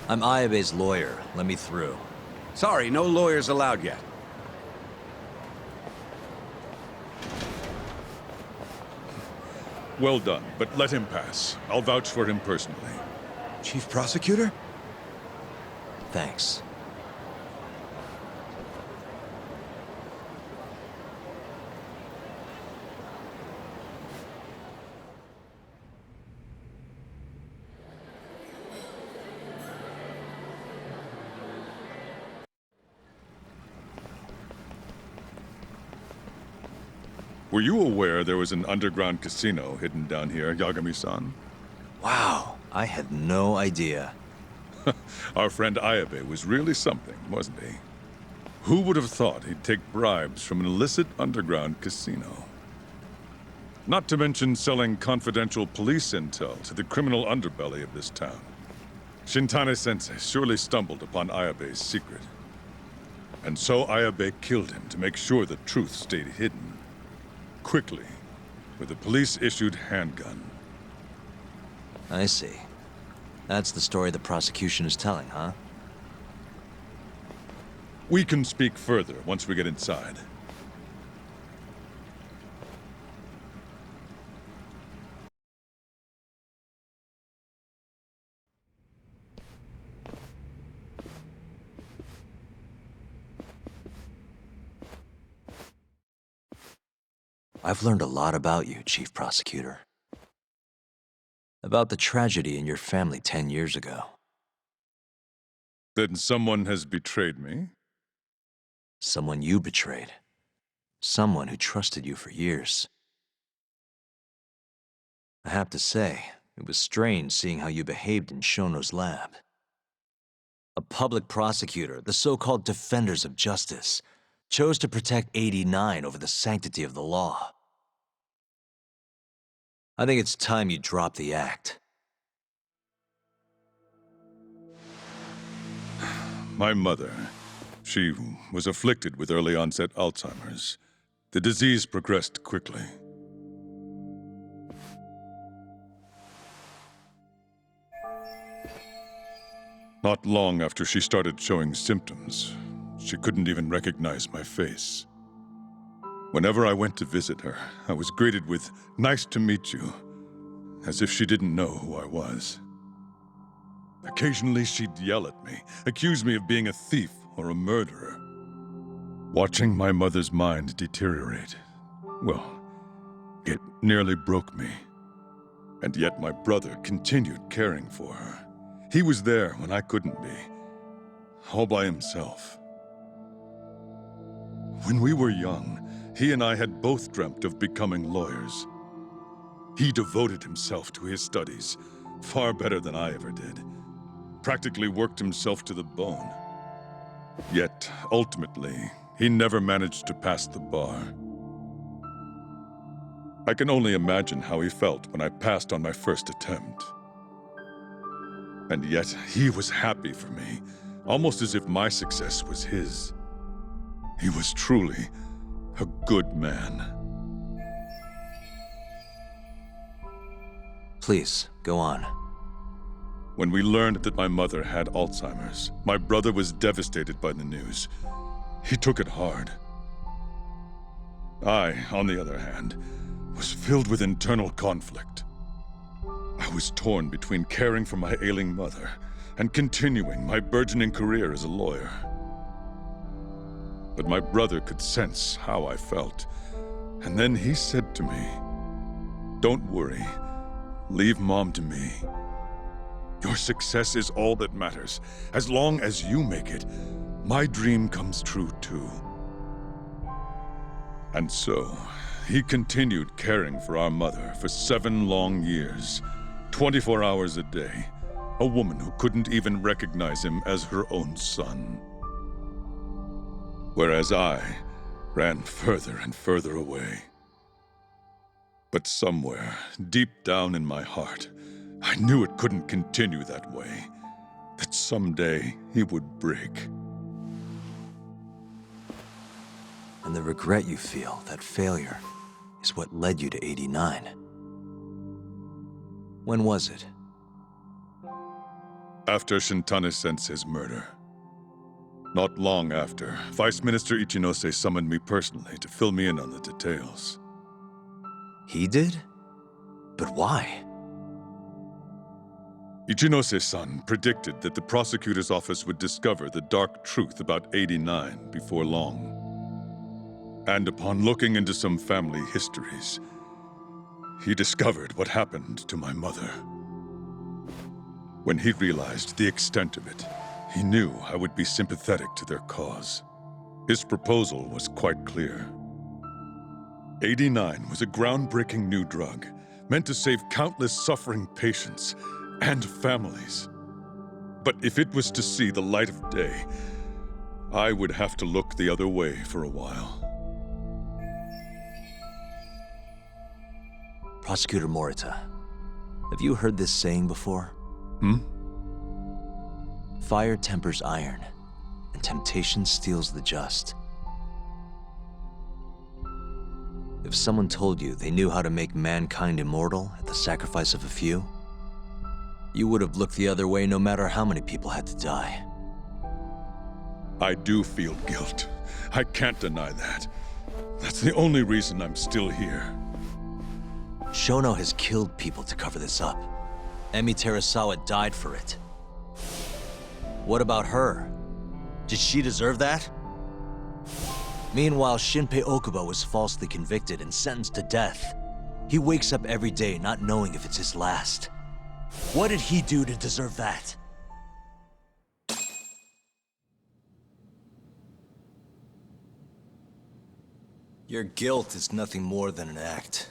I'm Ayabe's lawyer. Let me through. Sorry, no lawyers allowed yet. Well done, but let him pass. I'll vouch for him personally. Chief Prosecutor? Thanks. Were you aware there was an underground casino hidden down here, Yagami-san? Wow, I had no idea. Our friend Ayabe was really something, wasn't he? Who would have thought he'd take bribes from an illicit underground casino? Not to mention selling confidential police intel to the criminal underbelly of this town. Shintane-sensei surely stumbled upon Ayabe's secret. And so Ayabe killed him to make sure the truth stayed hidden. Quickly, with a police-issued handgun. I see. That's the story the prosecution is telling, huh? We can speak further once we get inside. I've learned a lot about you, Chief Prosecutor. About the tragedy in your family 10 years ago. Then someone has betrayed me? Someone you betrayed. Someone who trusted you for years. I have to say, it was strange seeing how you behaved in Shono's lab. A public prosecutor, the so-called defenders of justice, chose to protect 89 over the sanctity of the law. I think it's time you drop the act. My mother, she was afflicted with early onset Alzheimer's. The disease progressed quickly. Not long after she started showing symptoms, she couldn't even recognize my face. Whenever I went to visit her, I was greeted with, "Nice to meet you," as if she didn't know who I was. Occasionally, she'd yell at me, accuse me of being a thief or a murderer. Watching my mother's mind deteriorate, well, it nearly broke me. And yet my brother continued caring for her. He was there when I couldn't be, all by himself. When we were young, he and I had both dreamt of becoming lawyers. He devoted himself to his studies, far better than I ever did. Practically worked himself to the bone. Yet, ultimately, he never managed to pass the bar. I can only imagine how he felt when I passed on my first attempt. And yet, he was happy for me, almost as if my success was his. He was truly a good man. Please, go on. When we learned that my mother had Alzheimer's, my brother was devastated by the news. He took it hard. I, on the other hand, was filled with internal conflict. I was torn between caring for my ailing mother and continuing my burgeoning career as a lawyer. But my brother could sense how I felt, and then he said to me, "Don't worry, leave Mom to me. Your success is all that matters. As long as you make it, my dream comes true too." And so, he continued caring for our mother for 7 long years, 24 hours a day, a woman who couldn't even recognize him as her own son. Whereas I ran further and further away. But somewhere, deep down in my heart, I knew it couldn't continue that way, that someday he would break. And the regret you feel, that failure, is what led you to 89. When was it? After Shintane-sensei's murder. Not long after, Vice Minister Ichinose summoned me personally to fill me in on the details. He did? But why? Ichinose-san predicted that the prosecutor's office would discover the dark truth about 89 before long. And upon looking into some family histories, he discovered what happened to my mother. When he realized the extent of it, he knew I would be sympathetic to their cause. His proposal was quite clear. 89 was a groundbreaking new drug meant to save countless suffering patients and families. But if it was to see the light of day, I would have to look the other way for a while. Prosecutor Morita, have you heard this saying before? Fire tempers iron, and temptation steals the just. If someone told you they knew how to make mankind immortal at the sacrifice of a few, you would have looked the other way no matter how many people had to die. I do feel guilt. I can't deny that. That's the only reason I'm still here. Shono has killed people to cover this up. Emi Terasawa died for it. What about her? Did she deserve that? Meanwhile, Shinpei Okubo was falsely convicted and sentenced to death. He wakes up every day not knowing if it's his last. What did he do to deserve that? Your guilt is nothing more than an act.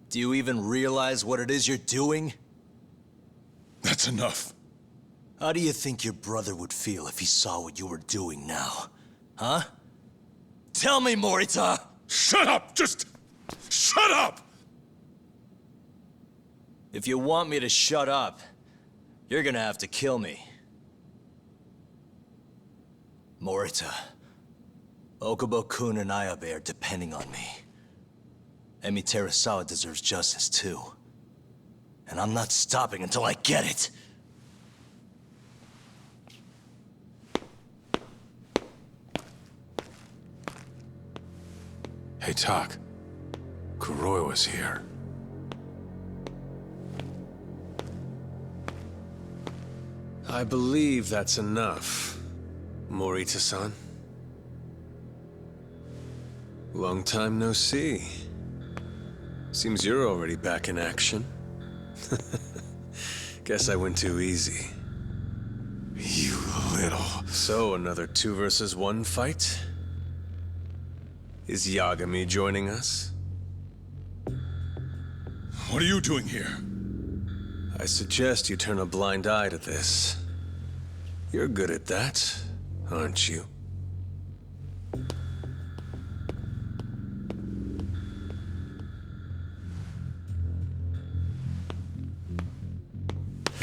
Do you even realize what it is you're doing? That's enough. How do you think your brother would feel if he saw what you were doing now? Huh? Tell me, Morita! Shut up! Just shut up! If you want me to shut up, you're gonna have to kill me. Morita, Okubo-kun and Ayabe are depending on me. Emi Terasawa deserves justice too. And I'm not stopping until I get it! Hey, Tak. Kuroi was here. I believe that's enough, Morita-san. Long time no see. Seems you're already back in action. Guess I went too easy. You little... So, another 2 versus 1 fight? Is Yagami joining us? What are you doing here? I suggest you turn a blind eye to this. You're good at that, aren't you?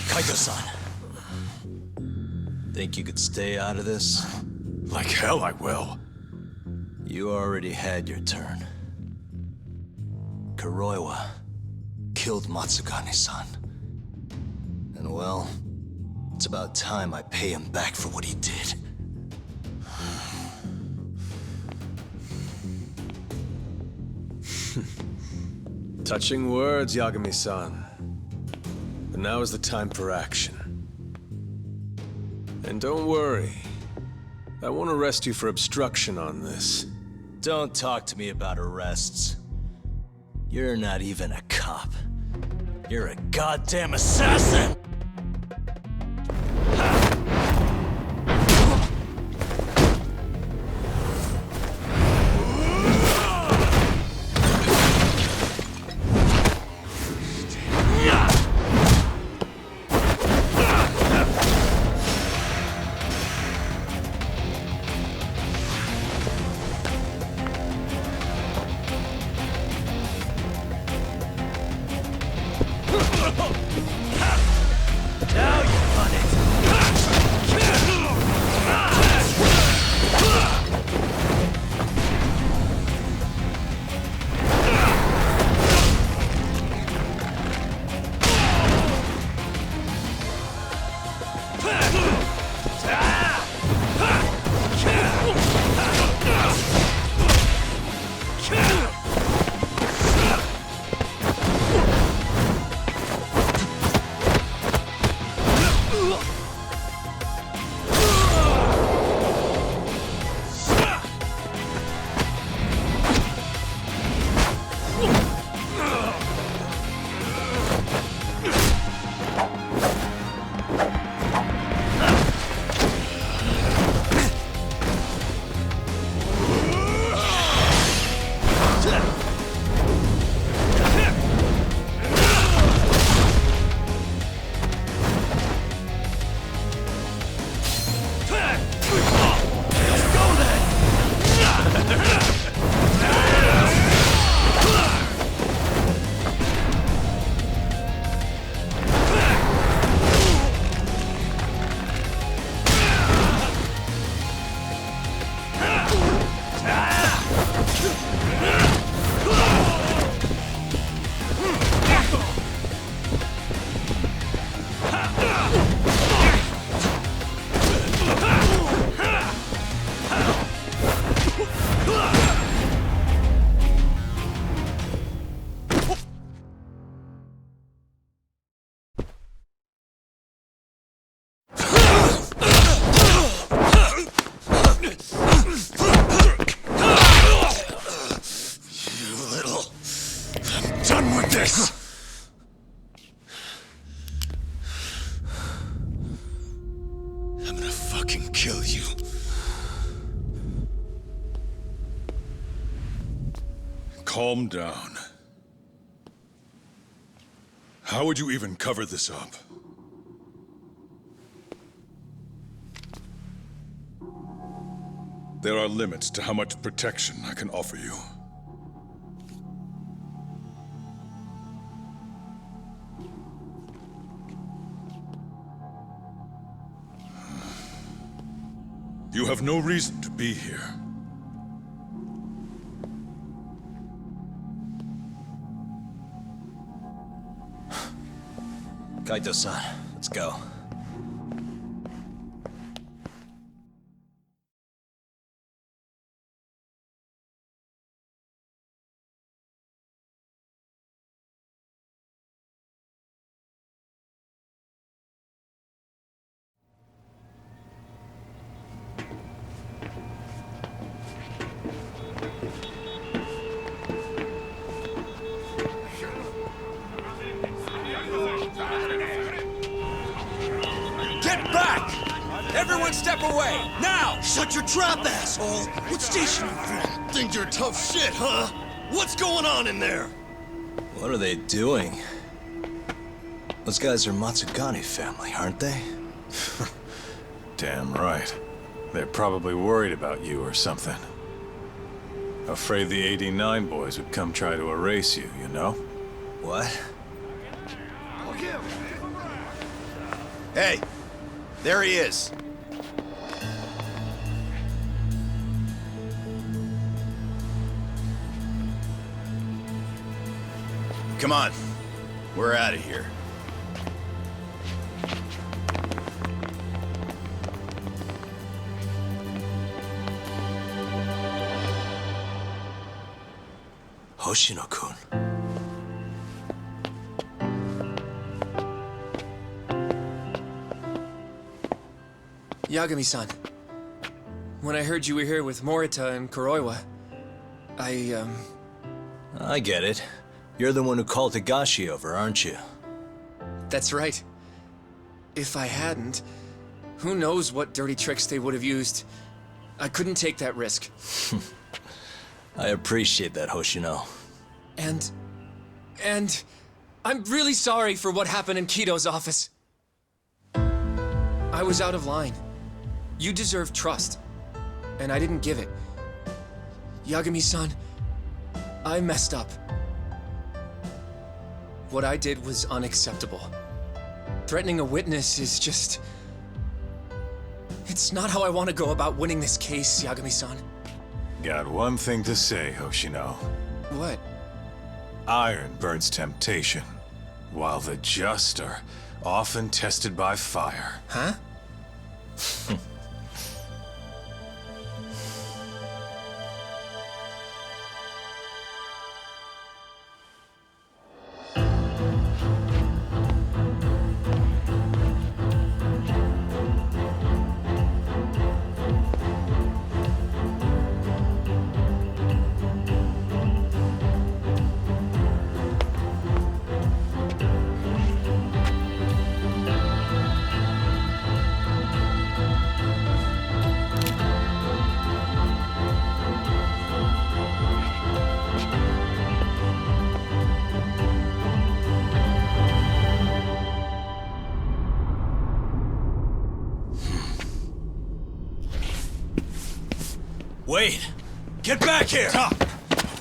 Kaito-san. Think you could stay out of this? Like hell I will. You already had your turn. Kuroiwa killed Matsugane-san. And well, it's about time I pay him back for what he did. Touching words, Yagami-san. But now is the time for action. And don't worry. I won't arrest you for obstruction on this. Don't talk to me about arrests. You're not even a cop. You're a goddamn assassin! Now you've done it! Calm down. How would you even cover this up? There are limits to how much protection I can offer you. You have no reason to be here. Kaito-san, let's go. Get back! Everyone step away, now! Shut your trap, asshole! What station you from? Think you're tough shit, huh? What's going on in there? What are they doing? Those guys are Matsugane family, aren't they? Damn right. They're probably worried about you or something. Afraid the 89 boys would come try to erase you, you know? What? Hey, there he is. Come on, we're out of here. Hoshino-kun. Yagami-san, when I heard you were here with Morita and Kuroiwa, I get it. You're the one who called Higashi over, aren't you? that's right. If I hadn't, who knows what dirty tricks they would have used. I couldn't take that risk. I appreciate that, Hoshino. And I'm really sorry for what happened in Kito's office. I was out of line. You deserve trust, and I didn't give it. Yagami-san, I messed up. What I did was unacceptable. Threatening a witness is just... It's not how I want to go about winning this case, Yagami-san. Got one thing to say, Hoshino. What? Iron burns temptation, while the just are often tested by fire. Huh? Wait! Get back here! Stop!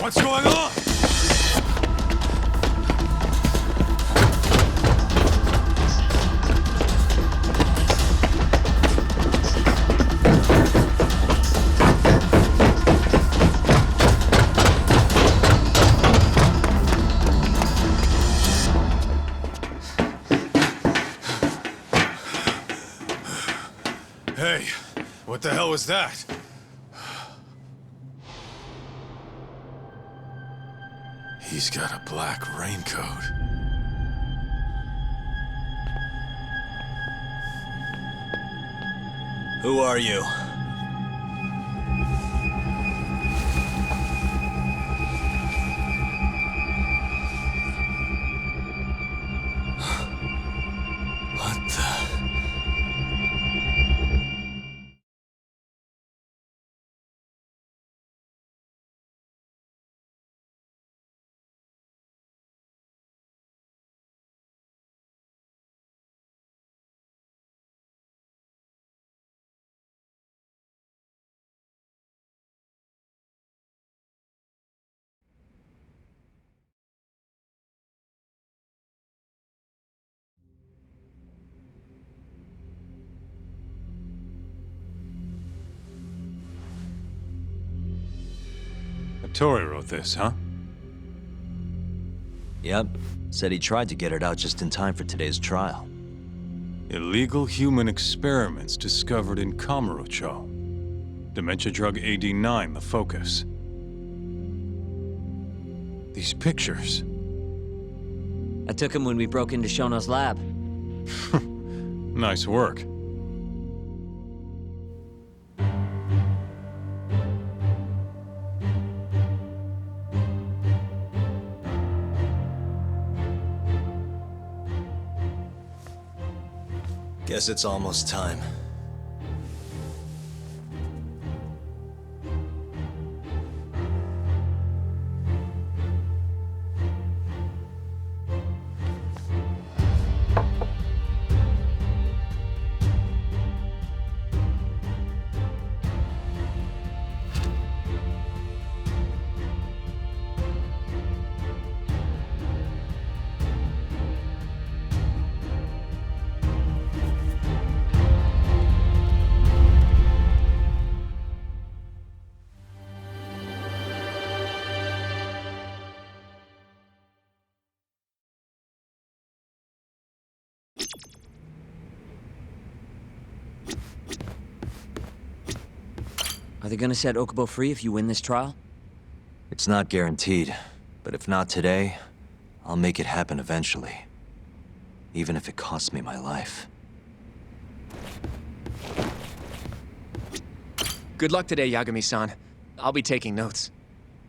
What's going on? Hey, what the hell was that? He's got a black raincoat. Who are you? Tori wrote this, huh? Yep. Said he tried to get it out just in time for today's trial. Illegal human experiments discovered in Kamurocho. Dementia drug AD9, the focus. These pictures. I took him when we broke into Shono's lab. Nice work. Guess it's almost time. Are they gonna set Okubo free if you win this trial? It's not guaranteed, but if not today, I'll make it happen eventually. Even if it costs me my life. Good luck today, Yagami-san. I'll be taking notes.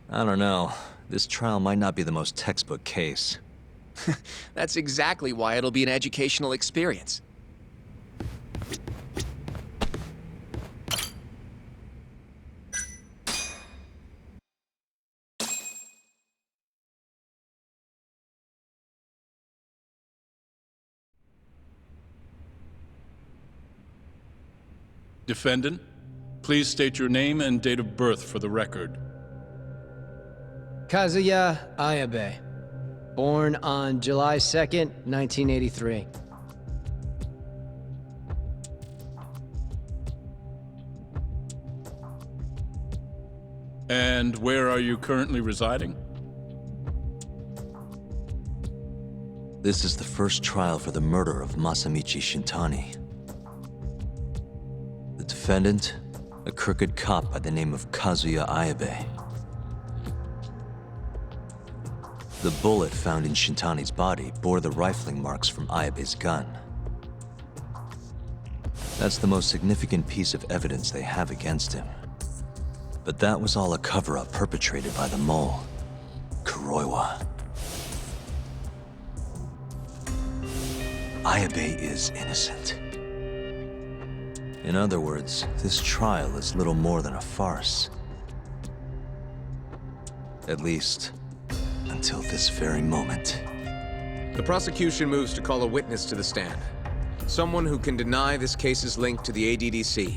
I don't know. This trial might not be the most textbook case. That's exactly why it'll be an educational experience. Defendant, please state your name and date of birth for the record. Kazuya Ayabe. Born on July 2nd, 1983. And where are you currently residing? This is the first trial for the murder of Masamichi Shintani. The defendant, a crooked cop by the name of Kazuya Ayabe. The bullet found in Shintani's body bore the rifling marks from Ayabe's gun. That's the most significant piece of evidence they have against him. But that was all a cover-up perpetrated by the mole, Kuroiwa. Ayabe is innocent. In other words, this trial is little more than a farce. At least, until this very moment. The prosecution moves to call a witness to the stand. Someone who can deny this case's link to the ADDC.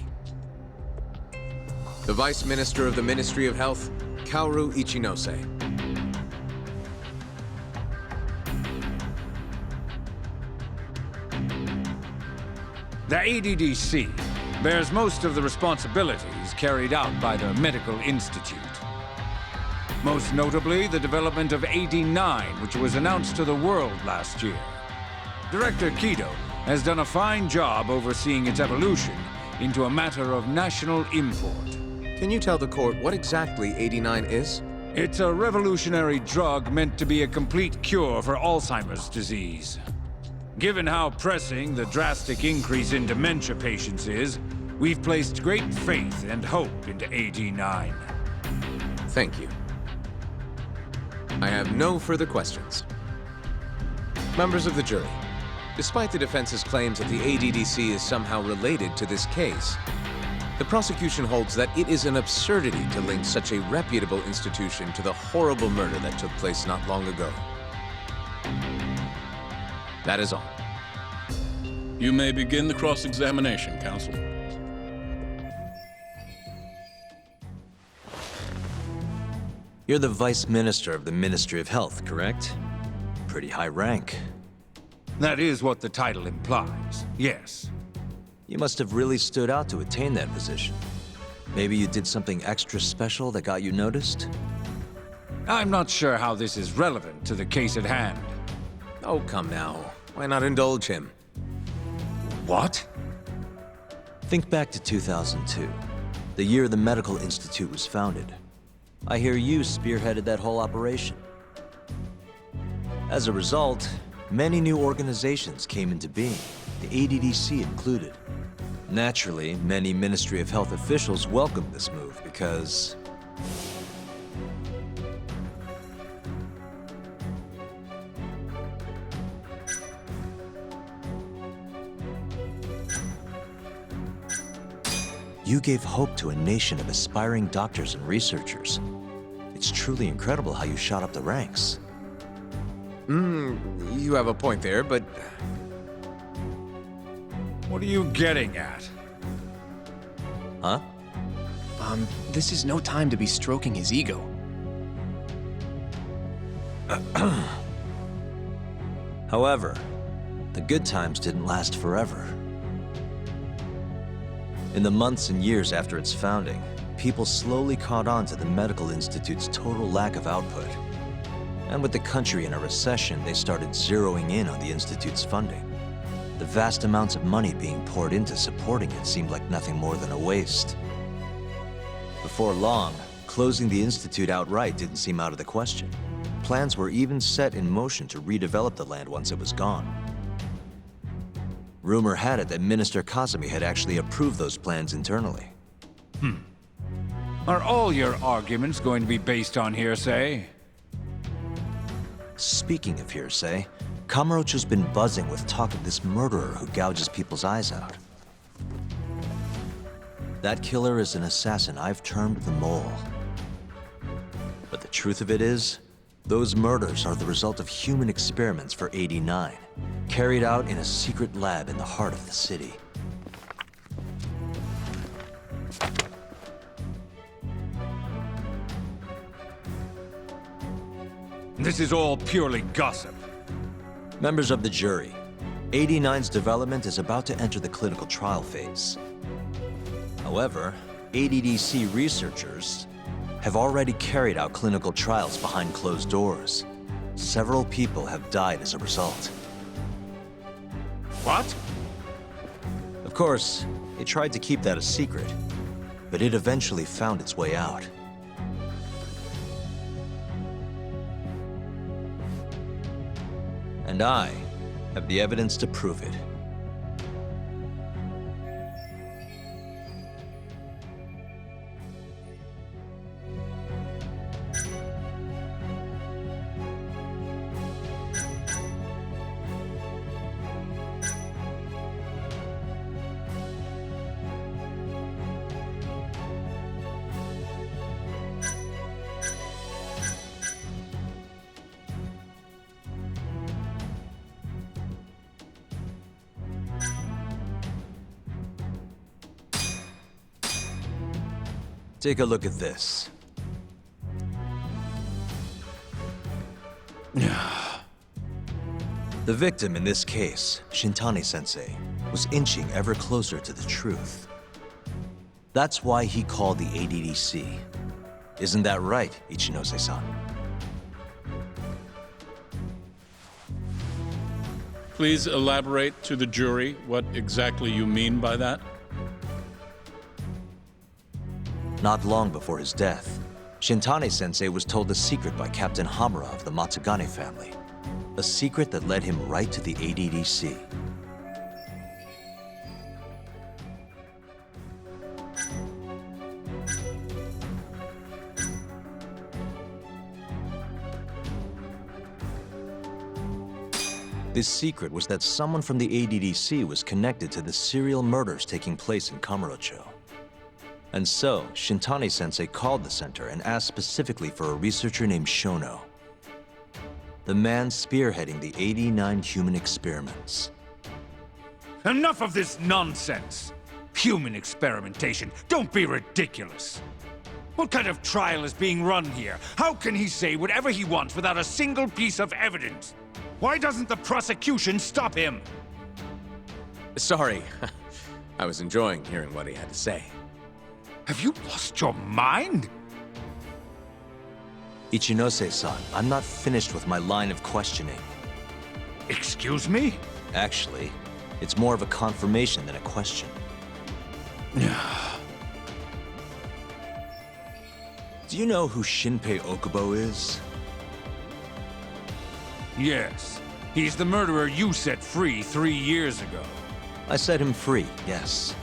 The Vice Minister of the Ministry of Health, Kaoru Ichinose. The ADDC bears most of the responsibilities carried out by the Medical Institute. Most notably, the development of AD9, which was announced to the world last year. Director Kido has done a fine job overseeing its evolution into a matter of national import. Can you tell the court what exactly AD9 is? It's a revolutionary drug meant to be a complete cure for Alzheimer's disease. Given how pressing the drastic increase in dementia patients is, we've placed great faith and hope into AD9. Thank you. I have no further questions. Members of the jury, despite the defense's claims that the ADDC is somehow related to this case, the prosecution holds that it is an absurdity to link such a reputable institution to the horrible murder that took place not long ago. That is all. You may begin the cross-examination, counsel. You're the Vice Minister of the Ministry of Health, correct? Pretty high rank. That is what the title implies, yes. You must have really stood out to attain that position. Maybe you did something extra special that got you noticed? I'm not sure how this is relevant to the case at hand. Oh, come now. Why not indulge him? What? Think back to 2002, the year the Medical Institute was founded. I hear you spearheaded that whole operation. As a result, many new organizations came into being, the ADDC included. Naturally, many Ministry of Health officials welcomed this move because you gave hope to a nation of aspiring doctors and researchers. It's truly incredible how you shot up the ranks. You have a point there, but... What are you getting at? Huh? This is no time to be stroking his ego. However, the good times didn't last forever. In the months and years after its founding, people slowly caught on to the Medical Institute's total lack of output. And with the country in a recession, they started zeroing in on the Institute's funding. The vast amounts of money being poured into supporting it seemed like nothing more than a waste. Before long, closing the Institute outright didn't seem out of the question. Plans were even set in motion to redevelop the land once it was gone. Rumor had it that Minister Kazumi had actually approved those plans internally. Are all your arguments going to be based on hearsay? Speaking of hearsay, Kamurocho's been buzzing with talk of this murderer who gouges people's eyes out. That killer is an assassin I've termed the Mole. But the truth of it is, those murders are the result of human experiments for 89, carried out in a secret lab in the heart of the city. This is all purely gossip. Members of the jury, 89's development is about to enter the clinical trial phase. However, ADDC researchers have already carried out clinical trials behind closed doors. Several people have died as a result. What? Of course, they tried to keep that a secret, but it eventually found its way out. And I have the evidence to prove it. Take a look at this. The victim in this case, Shintani-sensei, was inching ever closer to the truth. That's why he called the ADDC. Isn't that right, Ichinose-san? Please elaborate to the jury what exactly you mean by that. Not long before his death, Shintani-sensei was told a secret by Captain Hamura of the Matsugane family. A secret that led him right to the ADDC. This secret was that someone from the ADDC was connected to the serial murders taking place in Kamurocho. And so, Shintani-sensei called the center and asked specifically for a researcher named Shono. The man spearheading the 89 human experiments. Enough of this nonsense! Human experimentation. Don't be ridiculous. What kind of trial is being run here? How can he say whatever he wants without a single piece of evidence? Why doesn't the prosecution stop him? Sorry. I was enjoying hearing what he had to say. Have you lost your mind? Ichinose-san, I'm not finished with my line of questioning. Excuse me? Actually, it's more of a confirmation than a question. Do you know who Shinpei Okubo is? Yes. He's the murderer you set free 3 years ago. I set him free, yes.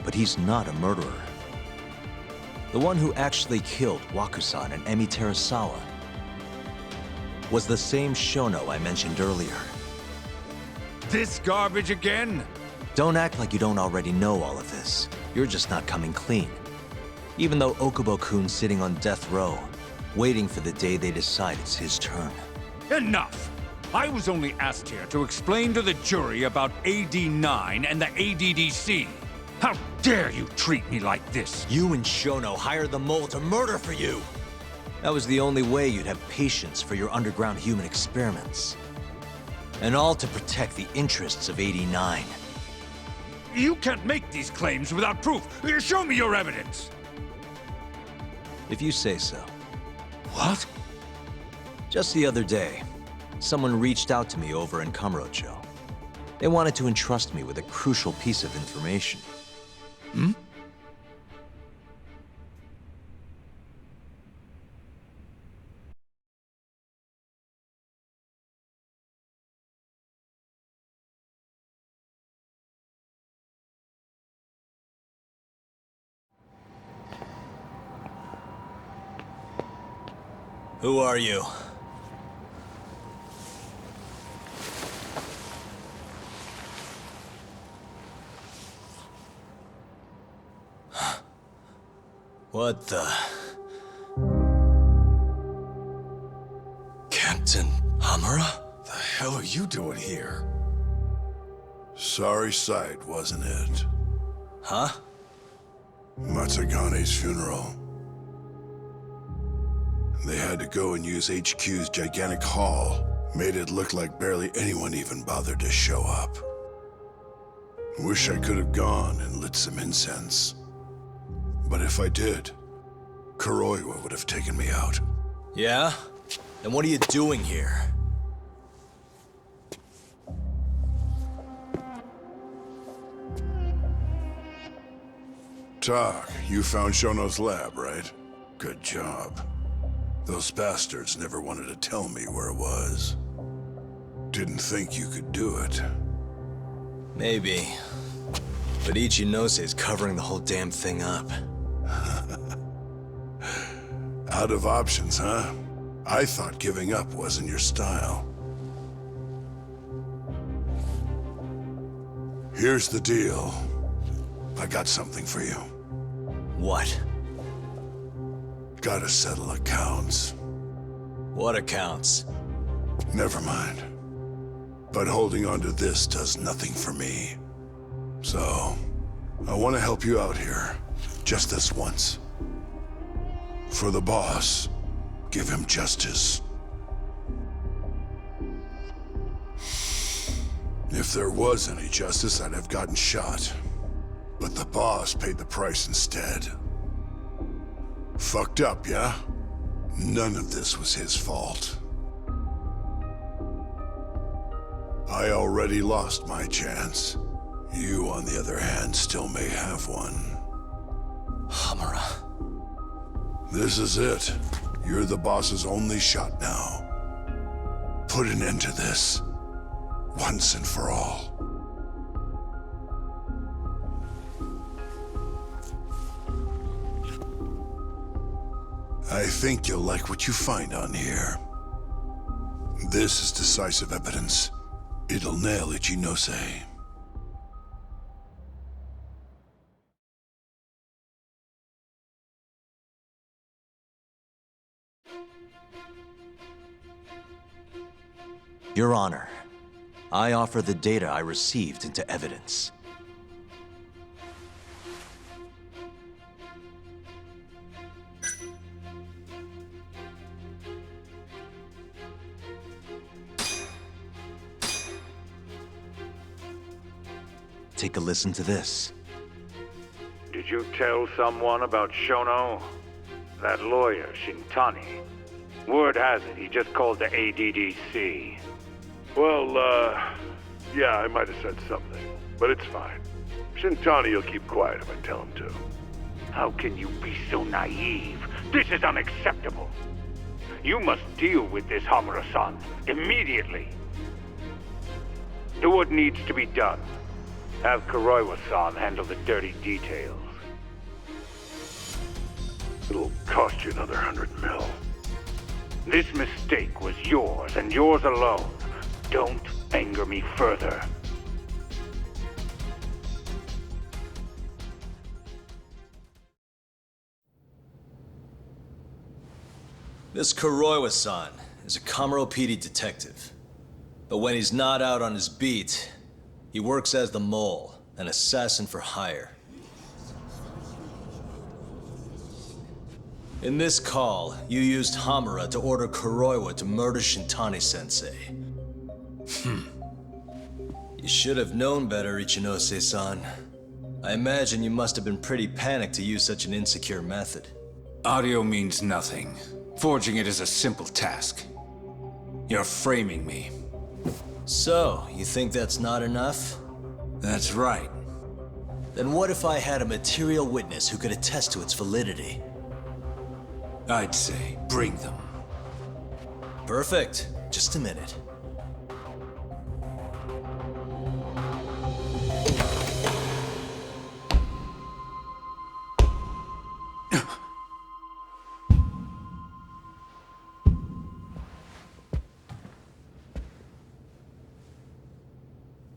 But he's not a murderer. The one who actually killed Wakusan and Emi Terasawa was the same Shono I mentioned earlier. This garbage again? Don't act like you don't already know all of this. You're just not coming clean. Even though Okubo-kun's sitting on death row, waiting for the day they decide it's his turn. Enough! I was only asked here to explain to the jury about AD9 and the ADDC. How dare you treat me like this? You and Shono hired the mole to murder for you! That was the only way you'd have patience for your underground human experiments. And all to protect the interests of 89. You can't make these claims without proof. Show me your evidence! If you say so. What? Just the other day, someone reached out to me over in Kamurocho. They wanted to entrust me with a crucial piece of information. Hmm? Who are you? What the... Captain Hamura? The hell are you doing here? Sorry sight, wasn't it? Huh? Matsugane's funeral. They had to go and use HQ's gigantic hall. Made it look like barely anyone even bothered to show up. Wish I could have gone and lit some incense. But if I did, Kuroiwa would have taken me out. Yeah? Then what are you doing here? Tak, you found Shono's lab, right? Good job. Those bastards never wanted to tell me where it was. Didn't think you could do it. Maybe. But Ichinose is covering the whole damn thing up. Out of options, huh? I thought giving up wasn't your style. Here's the deal. I got something for you. What? Gotta settle accounts. What accounts? Never mind. But holding on to this does nothing for me. So, I want to help you out here. Just this once. For the boss, give him justice. If there was any justice, I'd have gotten shot. But the boss paid the price instead. Fucked up, yeah? None of this was his fault. I already lost my chance. You, on the other hand, still may have one. Hamura. This is it. You're the boss's only shot now. Put an end to this. Once and for all. I think you'll like what you find on here. This is decisive evidence. It'll nail Ichinose. Your Honor, I offer the data I received into evidence. Take a listen to this. Did you tell someone about Shono? That lawyer, Shintani? Word has it, he just called the ADDC. Well, yeah, I might have said something, but it's fine. Shintani will keep quiet if I tell him to. How can you be so naive? This is unacceptable. You must deal with this, Hamura-san, immediately. Do what needs to be done. Have Kuroiwa-san handle the dirty details. It'll cost you another 100 mil. This mistake was yours, and yours alone. Don't anger me further. This Kuroiwa-san is a Kamuro PD detective. But when he's not out on his beat, he works as the mole, an assassin for hire. In this call, you used Hamura to order Kuroiwa to murder Shintani-sensei. You should have known better, Ichinose-san. I imagine you must have been pretty panicked to use such an insecure method. Audio means nothing. Forging it is a simple task. You're framing me. So, you think that's not enough? That's right. Then what if I had a material witness who could attest to its validity? I'd say, bring them. Perfect. Just a minute.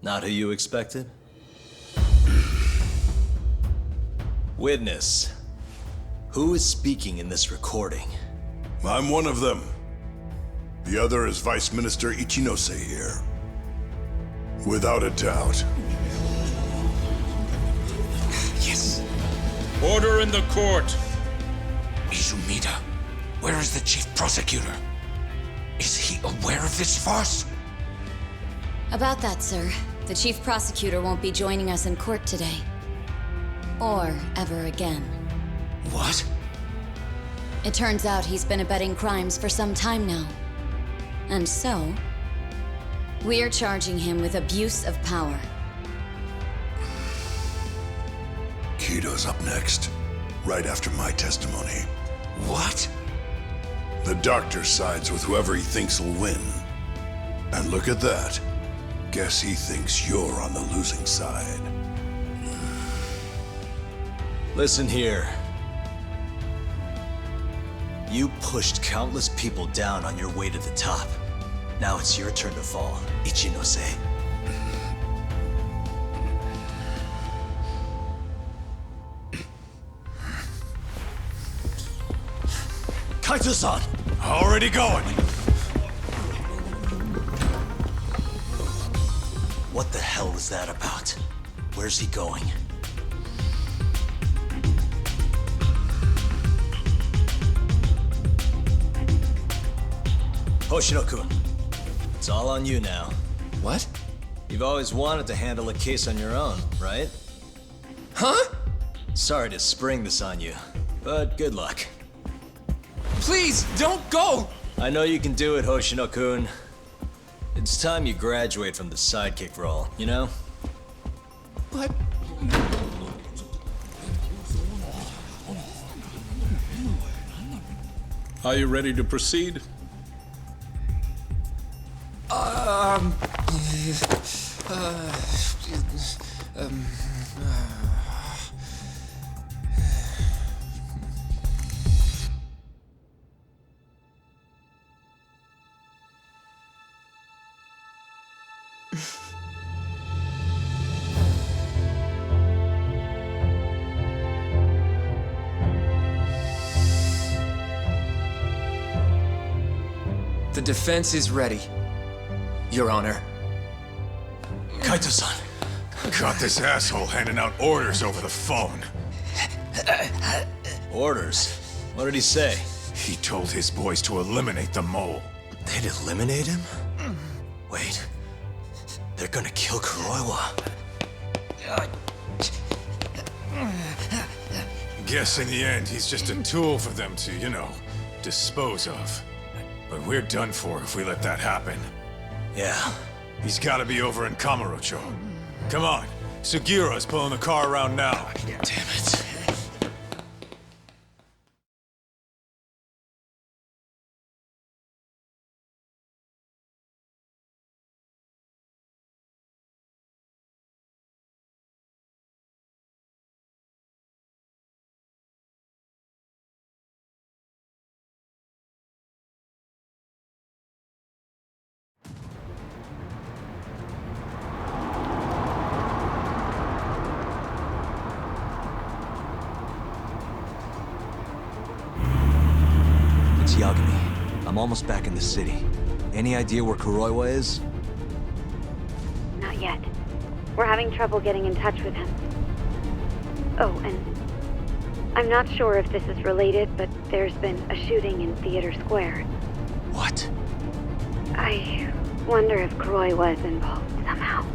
Not who you expected? Witness. Who is speaking in this recording? I'm one of them. The other is Vice Minister Ichinose here. Without a doubt. Yes. Order in the court. Izumida, where is the chief prosecutor? Is he aware of this farce? About that, sir. The chief prosecutor won't be joining us in court today. Or ever again. What? It turns out he's been abetting crimes for some time now. And so, we're charging him with abuse of power. Kito's up next, right after my testimony. What? The doctor sides with whoever he thinks will win. And look at that. Guess he thinks you're on the losing side. Listen here. You pushed countless people down on your way to the top. Now it's your turn to fall, Ichinose. Kaito-san! Already going. What the hell was that about? Where's he going? Hoshino-kun, it's all on you now. What? You've always wanted to handle a case on your own, right? Huh? Sorry to spring this on you, but good luck. Please, don't go! I know you can do it, Hoshino-kun. It's time you graduate from the sidekick role, you know? But... Are you ready to proceed? The defense is ready, Your Honor. Kaito-san! Got this asshole handing out orders over the phone. Orders? What did he say? He told his boys to eliminate the mole. They'd eliminate him? Wait. They're gonna kill Kuroiwa. Guess in the end, he's just a tool for them to, you know, dispose of. But we're done for if we let that happen. Yeah. He's gotta be over in Kamurocho. Come on. Sugiura's pulling the car around now. Damn it. It's Yagami. I'm almost back in the city. Any idea where Kuroiwa is? Not yet. We're having trouble getting in touch with him. Oh, and I'm not sure if this is related, but there's been a shooting in Theater Square. What? I wonder if Kuroi was involved somehow.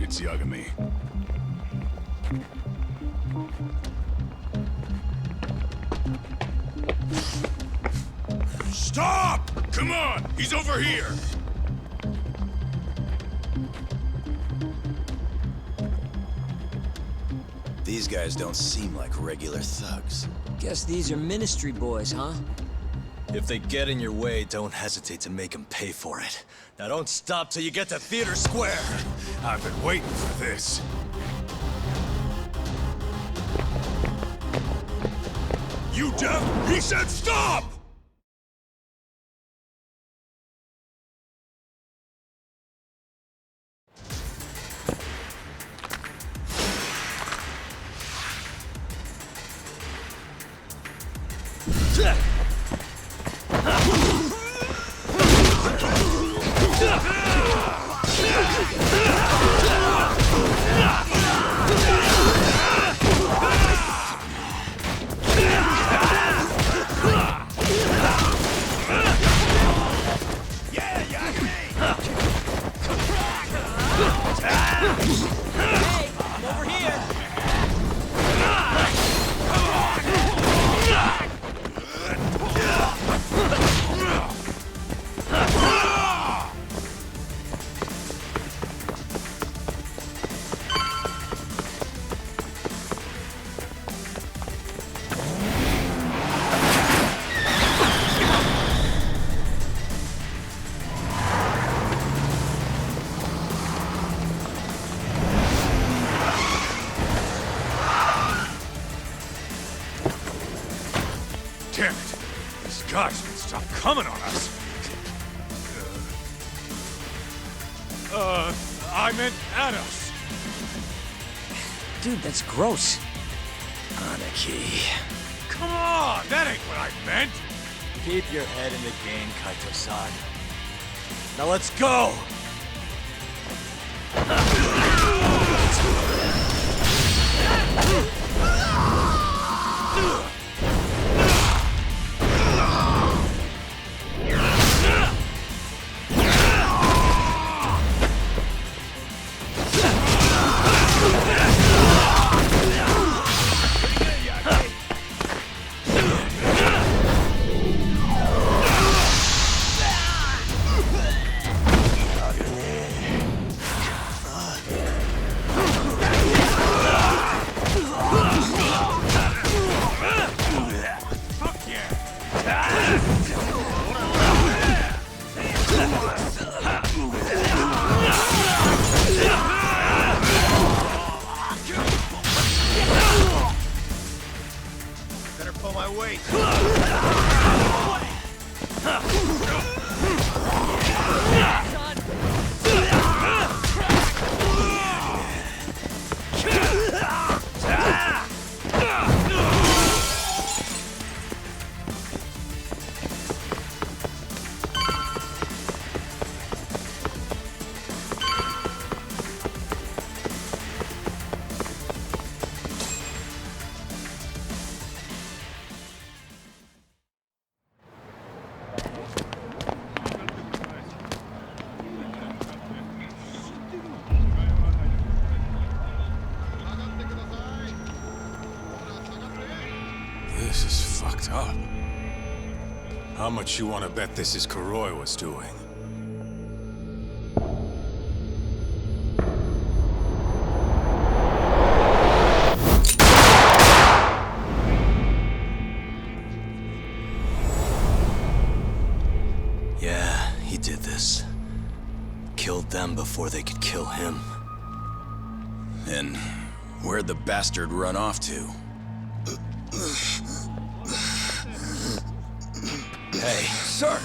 It's Yagami. Stop! Come on! He's over here! These guys don't seem like regular thugs. Guess these are ministry boys, huh? If they get in your way, don't hesitate to make them pay for it. Now don't stop till you get to Theater Square! I've been waiting for this. You deaf? He said stop! Damn it! These guys can stop coming on us! I meant at us! Dude, that's gross. Anarchy. Come on! That ain't what I meant! Keep your head in the game, Kaito-san. Now let's go! This is fucked up. How much you want to bet this is Kuroi was doing? Yeah, he did this. Killed them before they could kill him. And where'd the bastard run off to? Hey. Sir,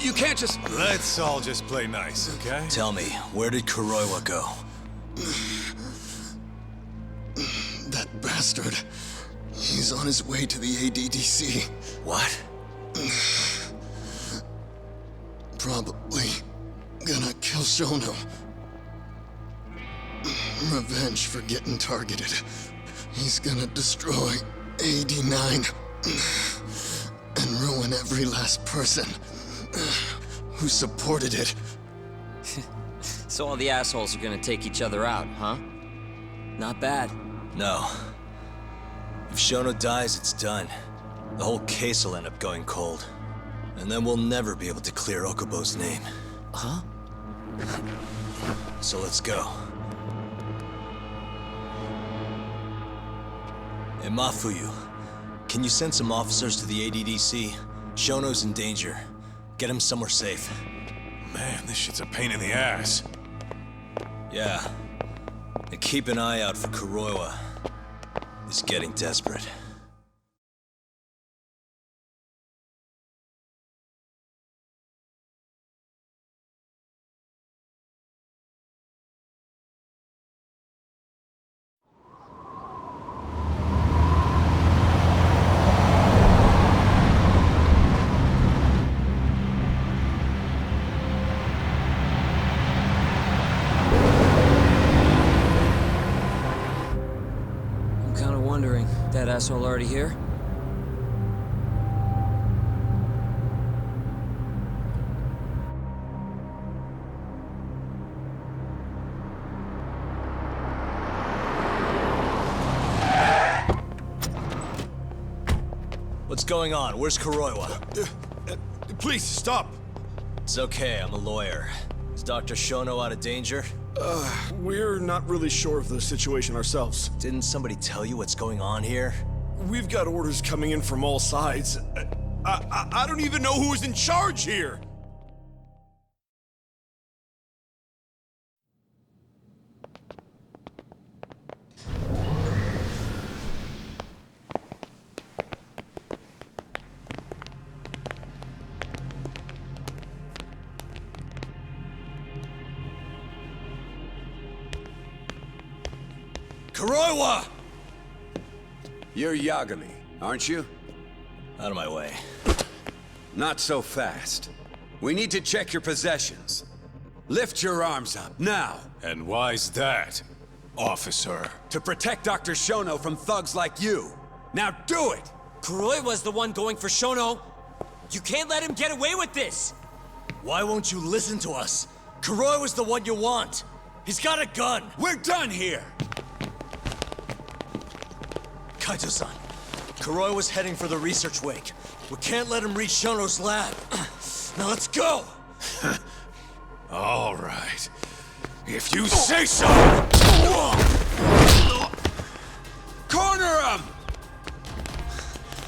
you can't just... Let's all just play nice, okay? Tell me, where did Kuroiwa go? That bastard. He's on his way to the ADDC. What? Probably gonna kill Shono. Revenge for getting targeted. He's gonna destroy AD9 and ruin every last person who supported it. So all the assholes are gonna take each other out, huh? Not bad. No. If Shono dies, it's done. The whole case will end up going cold. And then we'll never be able to clear Okubo's name. Huh? So let's go. Hey, Mafuyu, can you send some officers to the ADDC? Shono's in danger. Get him somewhere safe. Man, this shit's a pain in the ass. Yeah. And keep an eye out for Kuroiwa. He's getting desperate. That asshole already here? What's going on? Where's Kuroiwa? Please, stop! It's okay, I'm a lawyer. Is Dr. Shono out of danger? We're not really sure of the situation ourselves. Didn't somebody tell you what's going on here? We've got orders coming in from all sides. I don't even know who's in charge here! Kuroiwa! You're Yagami, aren't you? Out of my way. Not so fast. We need to check your possessions. Lift your arms up, now! And why's that, officer? To protect Dr. Shono from thugs like you. Now do it! Kuroiwa's the one going for Shono! You can't let him get away with this! Why won't you listen to us? Kuroiwa's the one you want! He's got a gun! We're done here! Kaito-san, Kuroiwa's heading for the research wake. We can't let him reach Shono's lab. Now let's go! All right. If you say so! Corner him!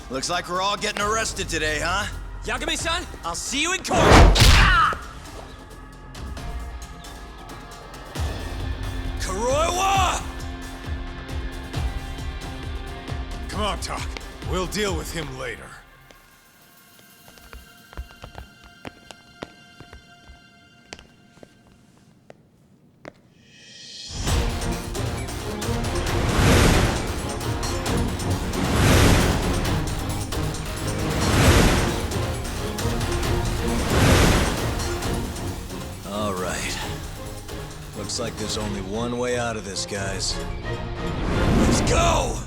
Looks like we're all getting arrested today, huh? Yagami-san, I'll see you in court! Kuroiwa! Come on, Tak. We'll deal with him later. All right. Looks like there's only one way out of this, guys. Let's go!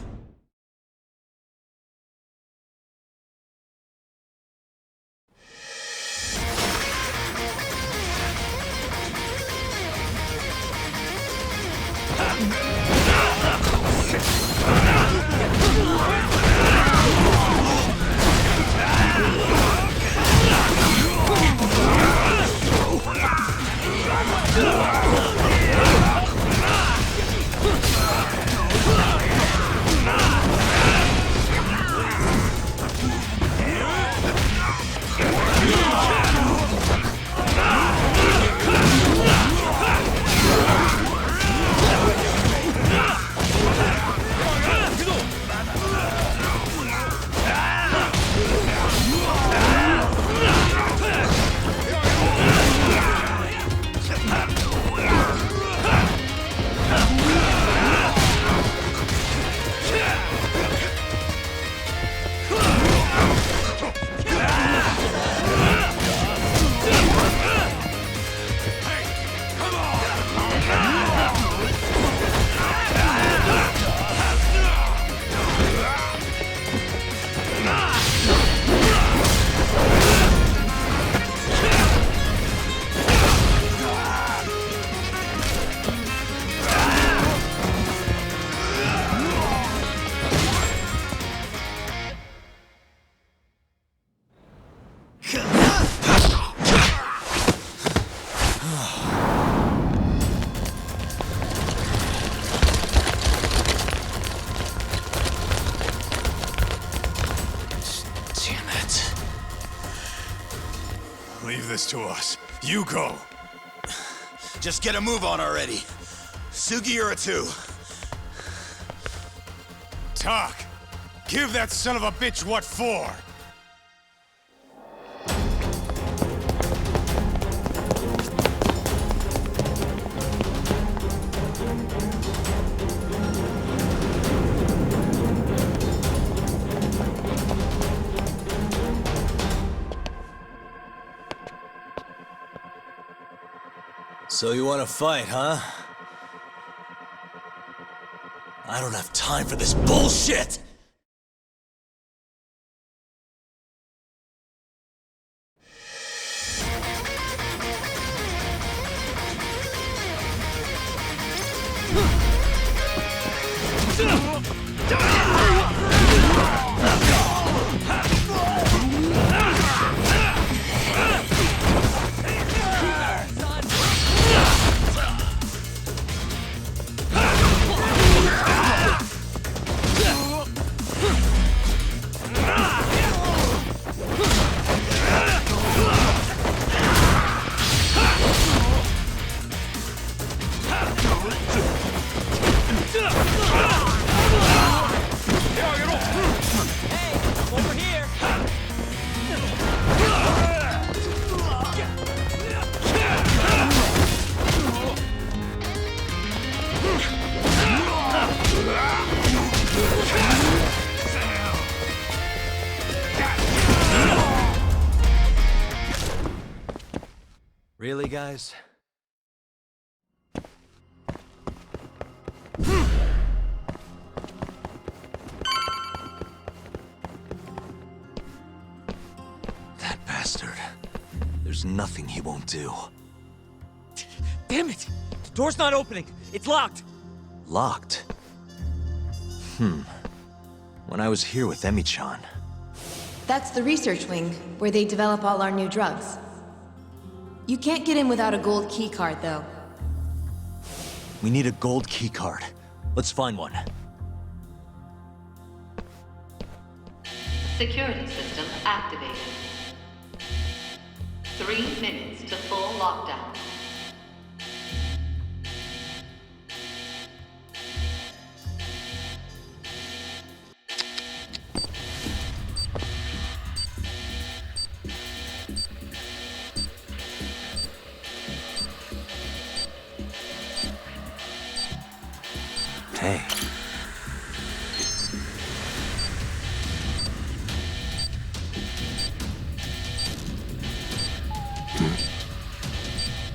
give this to us. You go. Just get a move on already. Sugi, you're a 2. Talk. Give that son of a bitch what for. So you want to fight, huh? I don't have time for this bullshit! Really, guys? That bastard. There's nothing he won't do. Damn it! The door's not opening. It's locked. Locked? When I was here with Emi-chan. That's the research wing, where they develop all our new drugs. You can't get in without a gold key card, though. We need a gold key card. Let's find one. Security system activated. 3 minutes to full lockdown. Hey.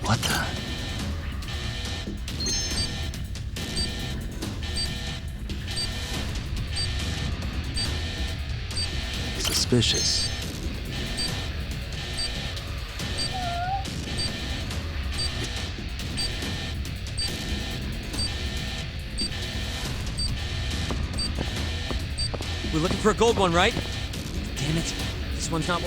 What the? Suspicious. We're looking for a gold one, right? Damn it. This one's not...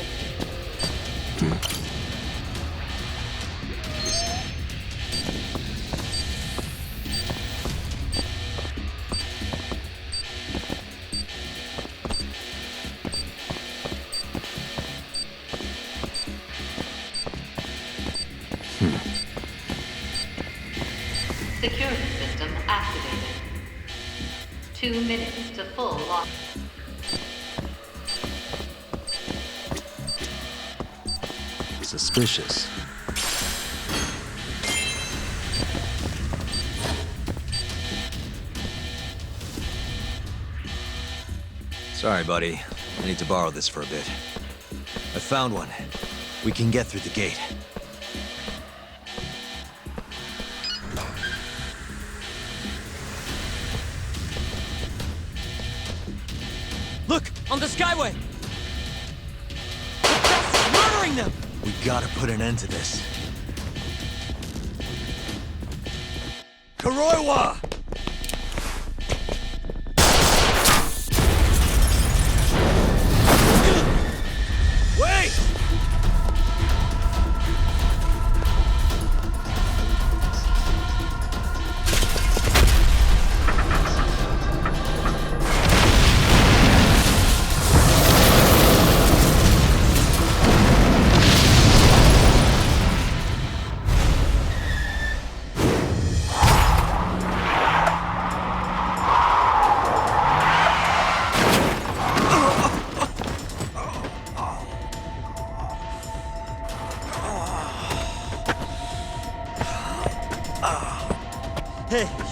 Security system activated. 2 minutes to full lock. Suspicious. Sorry, buddy. I need to borrow this for a bit. I found one. We can get through the gate. Look! On the Skyway! The press is murdering them! We gotta put an end to this. Kuroiwa! Wait!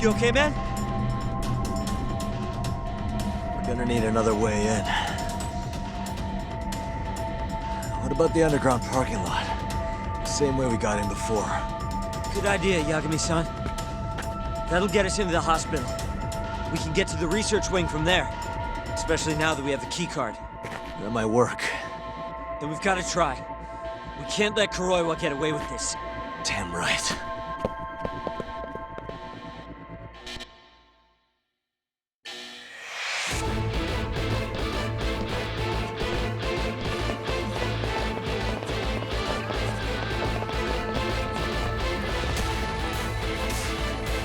You okay, man? We're gonna need another way in. What about the underground parking lot? The same way we got in before. Good idea, Yagami-san. That'll get us into the hospital. We can get to the research wing from there. Especially now that we have the keycard. That might work. Then we've got to try. We can't let Kuroiwa get away with this. Damn right.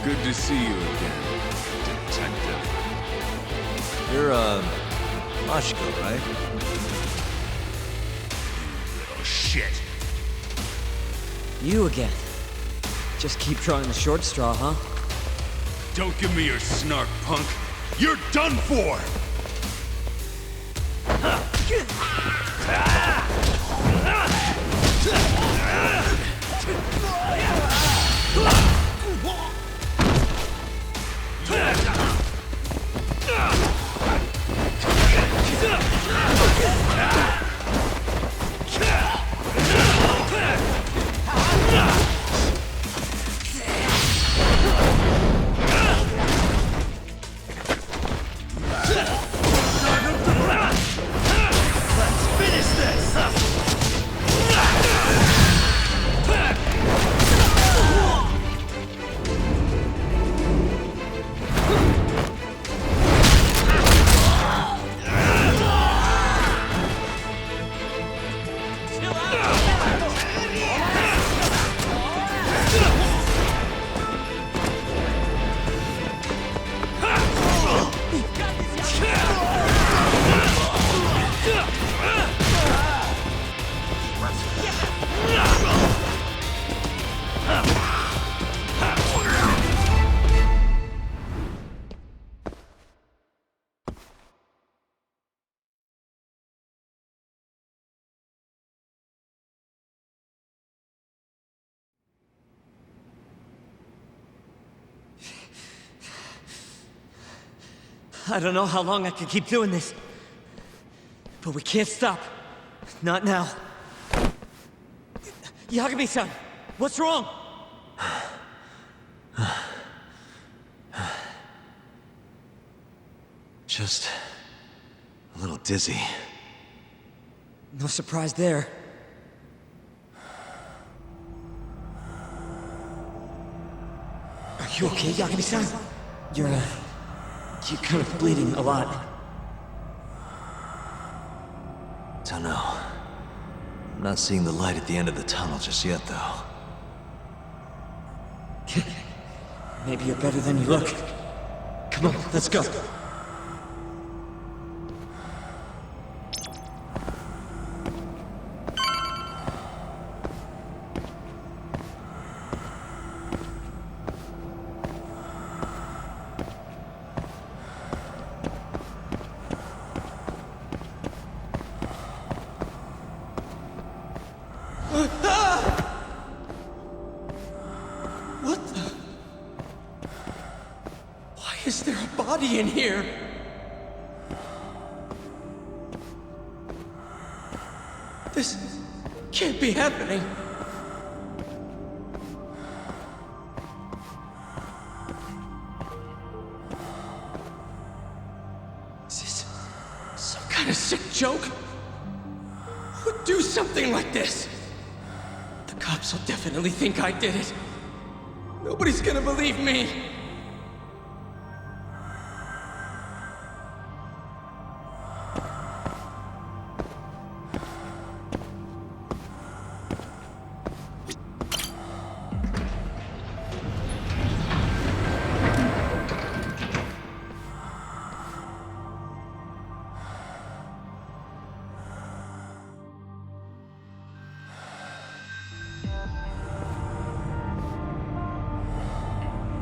Good to see you again, Detective. You're, Mashiko, right? Oh, shit. You again. Just keep drawing the short straw, huh? Don't give me your snark, punk. You're done for! I don't know how long I can keep doing this. But we can't stop. Not now. Yagami-san, what's wrong? Just a little dizzy. No surprise there. Are you okay, Yagami-san? You're kind of bleeding a lot. Don't know. I'm not seeing the light at the end of the tunnel just yet, though. Maybe you're better than you look. Come on, let's go. What the? Why is there a body in here? This can't be happening. Is this some kind of sick joke? Who would do something like this? The cops will definitely think I did it. Nobody's gonna believe me.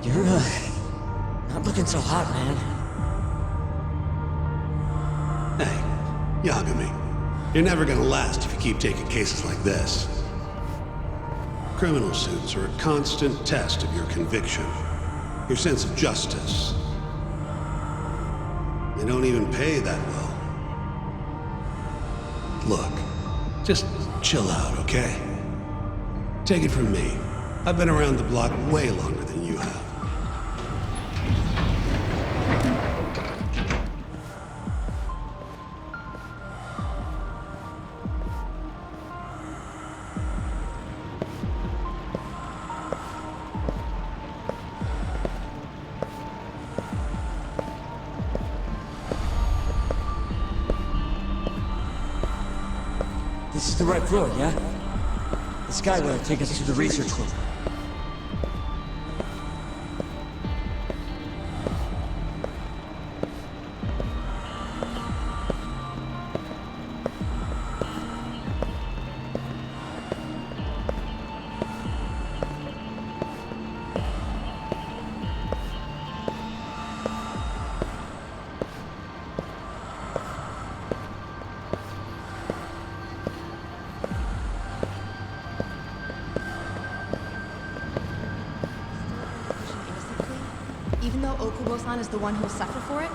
You're, not looking so hot, man. Hey, Yagami, you're never gonna last if you keep taking cases like this. Criminal suits are a constant test of your conviction. your sense of justice. They don't even pay that well. Look, just chill out, okay? Take it from me. I've been around the block way longer than you have. This is the right road, yeah? The skyway will take us to the research room. Even though Okubo-san is the one who'll suffer for it?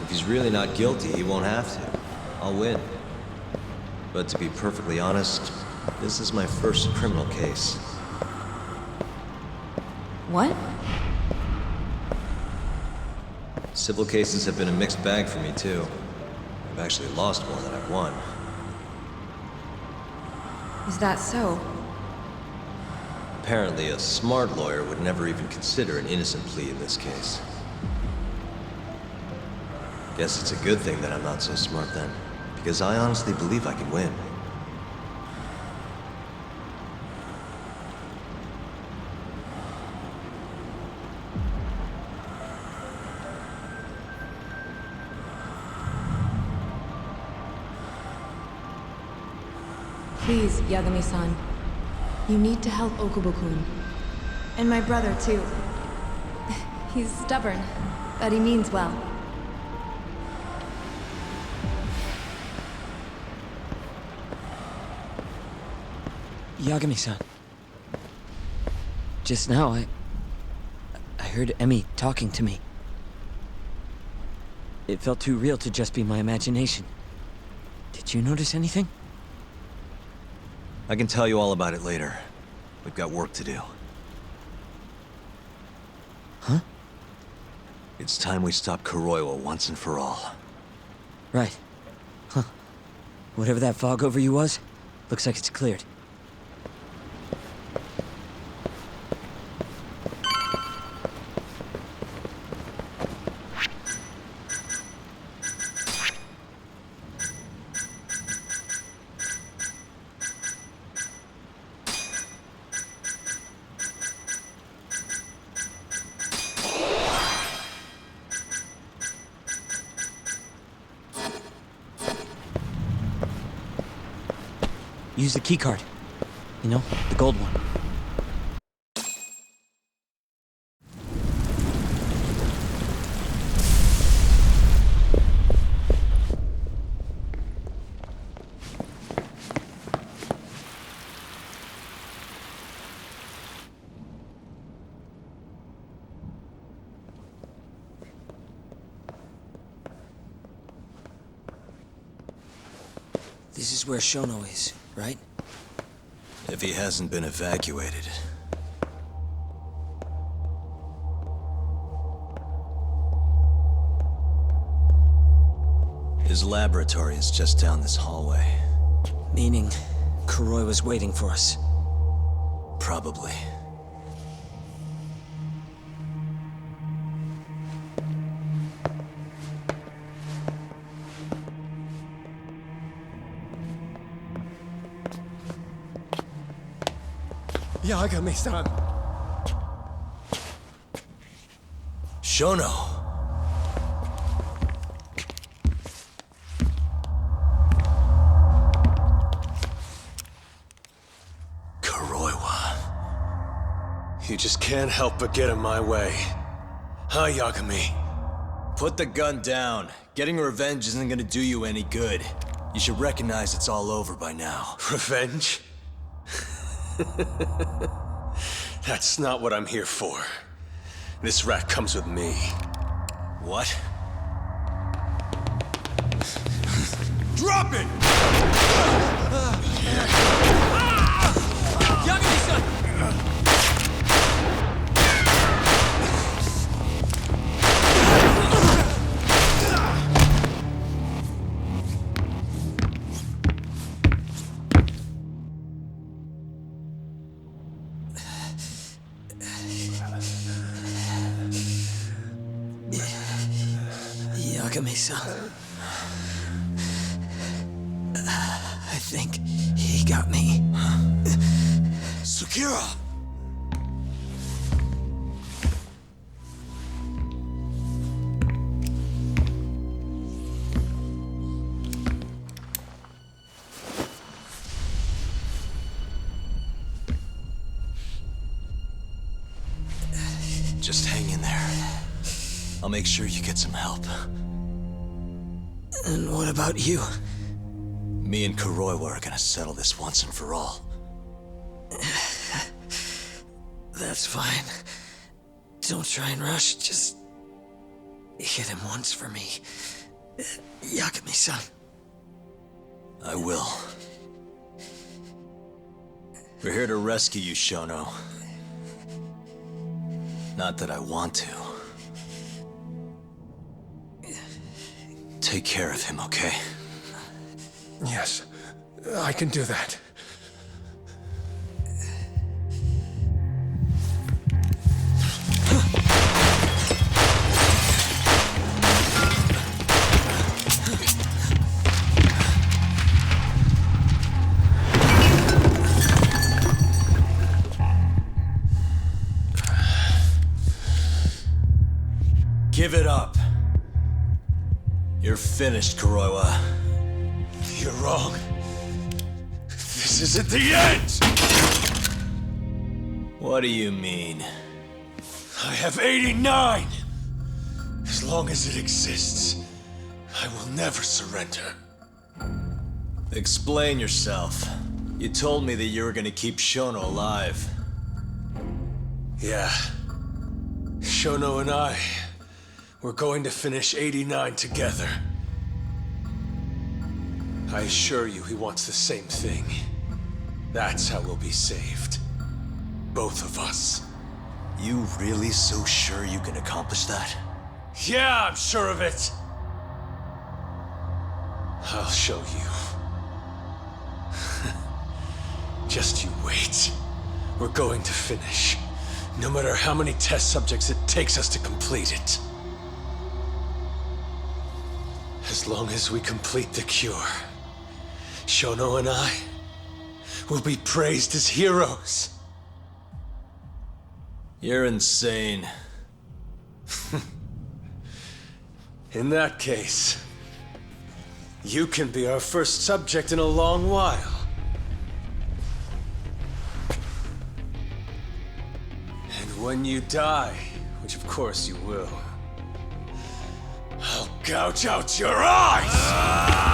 If he's really not guilty, he won't have to. I'll win. But to be perfectly honest, this is my first criminal case. What? Civil cases have been a mixed bag for me, too. I've actually lost more than I've won. Is that so? Apparently, a smart lawyer would never even consider an innocent plea in this case. Guess it's a good thing that I'm not so smart then, because I honestly believe I can win. Please, Yagami-san. You need to help Okubo-kun. And my brother, too. He's stubborn, but he means well. Yagami-san. Just now, I heard Emmy talking to me. It felt too real to just be my imagination. Did you notice anything? I can tell you all about it later. We've got work to do. Huh? It's time we stop Kuroiwa once and for all. Right. Huh. Whatever that fog over you was, looks like it's cleared. Use the keycard. You know, the gold one. This is where Shono is, right? If he hasn't been evacuated. His laboratory is just down this hallway. Meaning, Kuroi was waiting for us. Probably. Yagami-san. Shono. Kuroiwa. You just can't help but get in my way. Huh, Yagami? Put the gun down. Getting revenge isn't gonna do you any good. You should recognize it's all over by now. Revenge? That's not what I'm here for. This rat comes with me. What? Drop it! Yagami-san! Yagami-san. I think he got me. Sukira! Just hang in there. I'll make sure you get some help. And what about you? Me and Kuroiwa are gonna settle this once and for all. That's fine. Don't try and rush, just hit him once for me. Yagami-san. I will. We're here to rescue you, Shono. Not that I want to. Take care of him, okay? Yes, I can do that. Give it up. You're finished, Kuroiwa. You're wrong. This isn't the end! What do you mean? I have 89! As long as it exists, I will never surrender. Explain yourself. You told me that you were gonna keep Shono alive. Yeah. Shono and I, we're going to finish 89 together. I assure you he wants the same thing. That's how we'll be saved. Both of us. You really so sure you can accomplish that? Yeah, I'm sure of it. I'll show you. Just you wait. We're going to finish. No matter how many test subjects it takes us to complete it. As long as we complete the cure, Shono and I will be praised as heroes. You're insane. In that case, you can be our first subject in a long while. And when you die, which of course you will, I'll gouge out your eyes!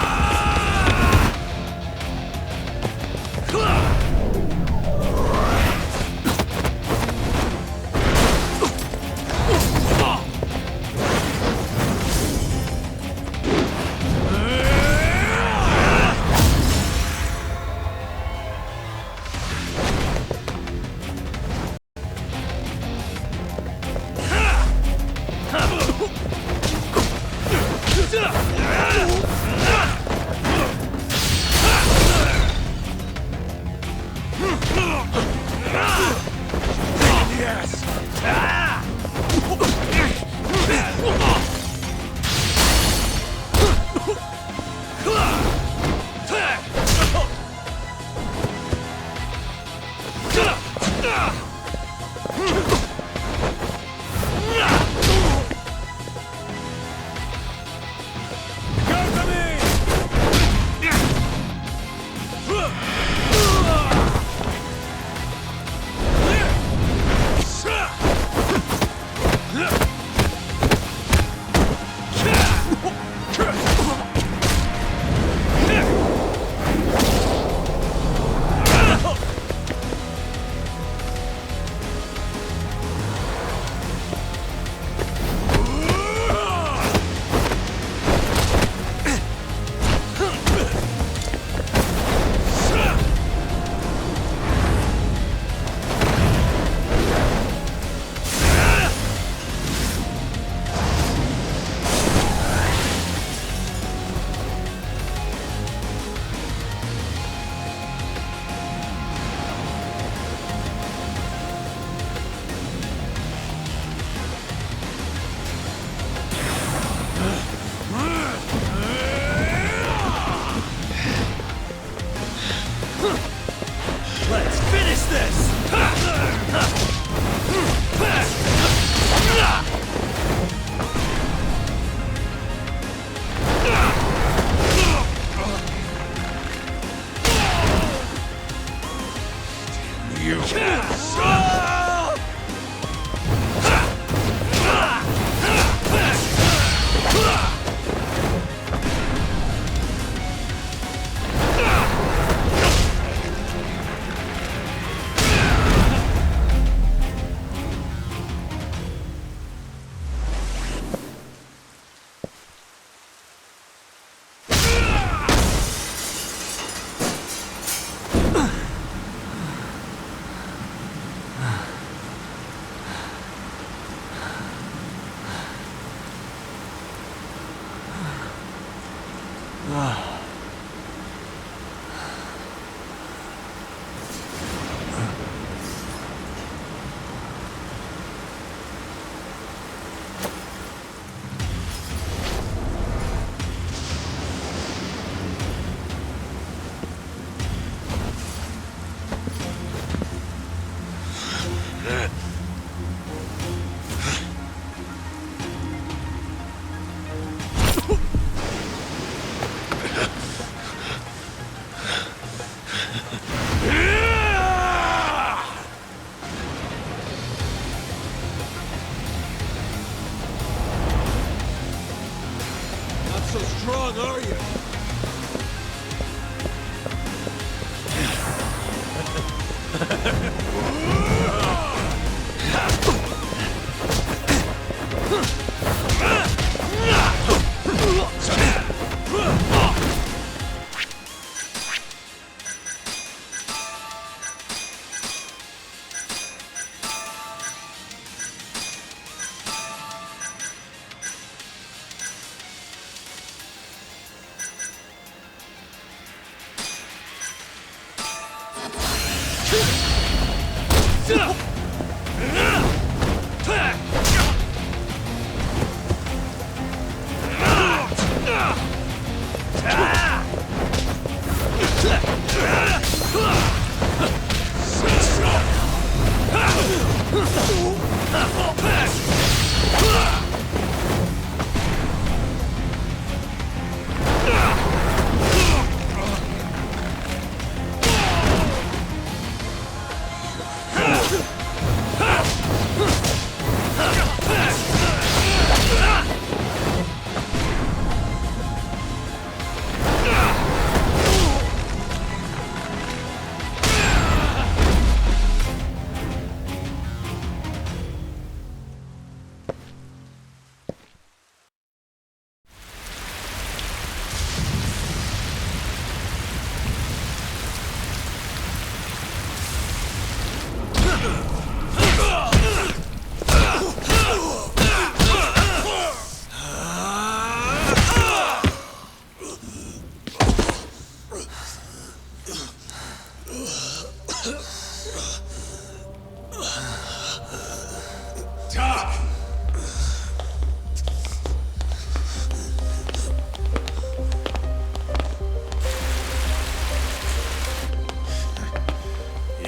Not so strong, are you?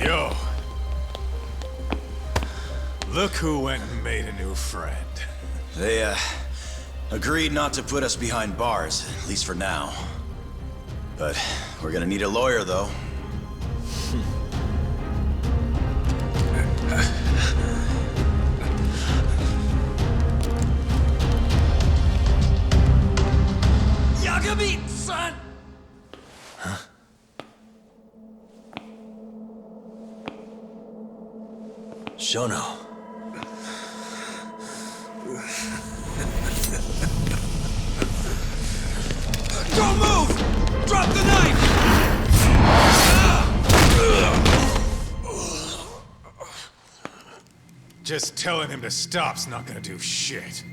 Yo. Look who went and made a new friend. They, agreed not to put us behind bars, at least for now. But we're gonna need a lawyer, though. Yagami, son! Shono. Don't move! Drop the knife! Just telling him to stop's not gonna do shit.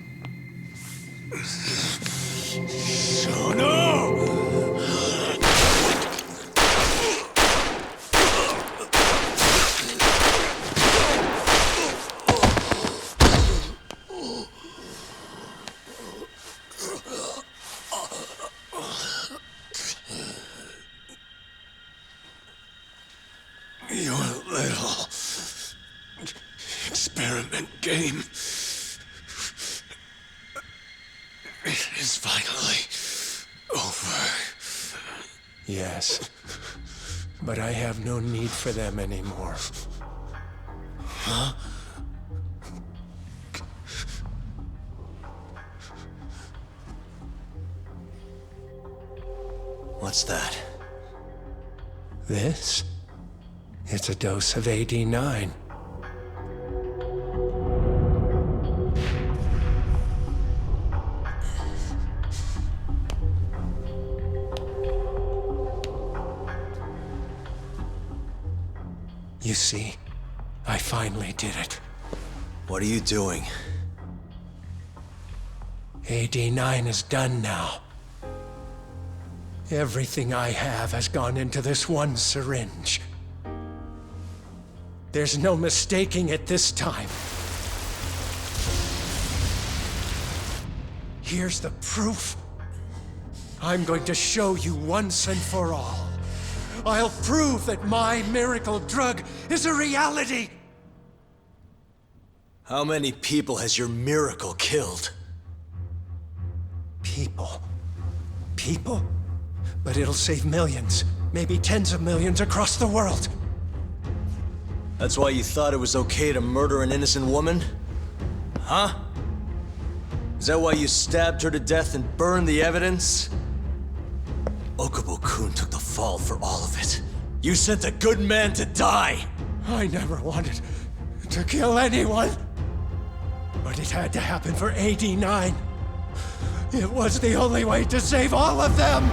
Your little experiment game is finally over. Yes, but I have no need for them anymore. Huh? What's that? This? It's a dose of AD9. You see, I finally did it. What are you doing? AD9 is done now. Everything I have has gone into this one syringe. There's no mistaking it this time. Here's the proof. I'm going to show you once and for all. I'll prove that my miracle drug is a reality! How many people has your miracle killed? People. People? But it'll save millions, maybe tens of millions across the world. That's why you thought it was okay to murder an innocent woman? Huh? Is that why you stabbed her to death and burned the evidence? Okubo-kun took the fall for all of it. You sent a good man to die! I never wanted to kill anyone. But it had to happen for AD9. It was the only way to save all of them!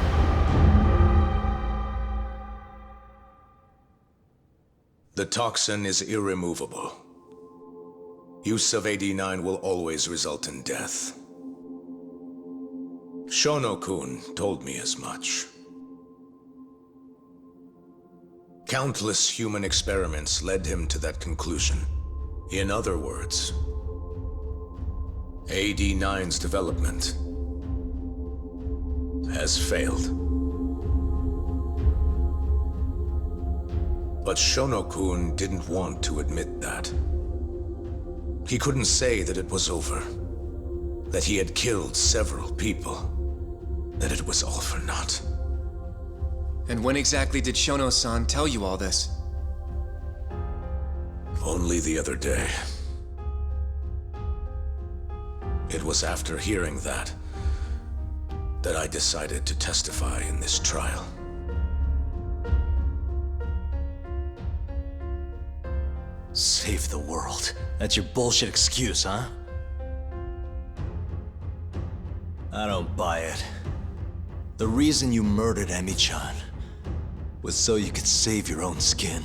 The toxin is irremovable. Use of AD9 will always result in death. Shono-kun told me as much. Countless human experiments led him to that conclusion. In other words, AD9's development has failed. But Shono-kun didn't want to admit that. He couldn't say that it was over, that he had killed several people, that it was all for naught. And when exactly did Shono-san tell you all this? Only the other day. It was after hearing that I decided to testify in this trial. Save the world. That's your bullshit excuse, huh? I don't buy it. The reason you murdered Emi-chan was so you could save your own skin.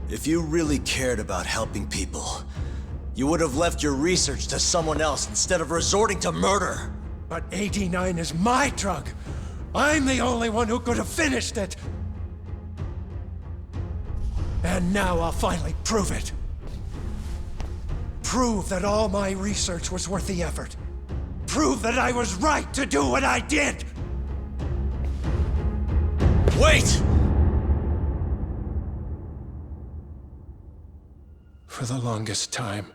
If you really cared about helping people, you would have left your research to someone else instead of resorting to murder. But AD9 is my drug. I'm the only one who could have finished it. And now I'll finally prove it. Prove that all my research was worth the effort. Prove that I was right to do what I did! Wait! For the longest time,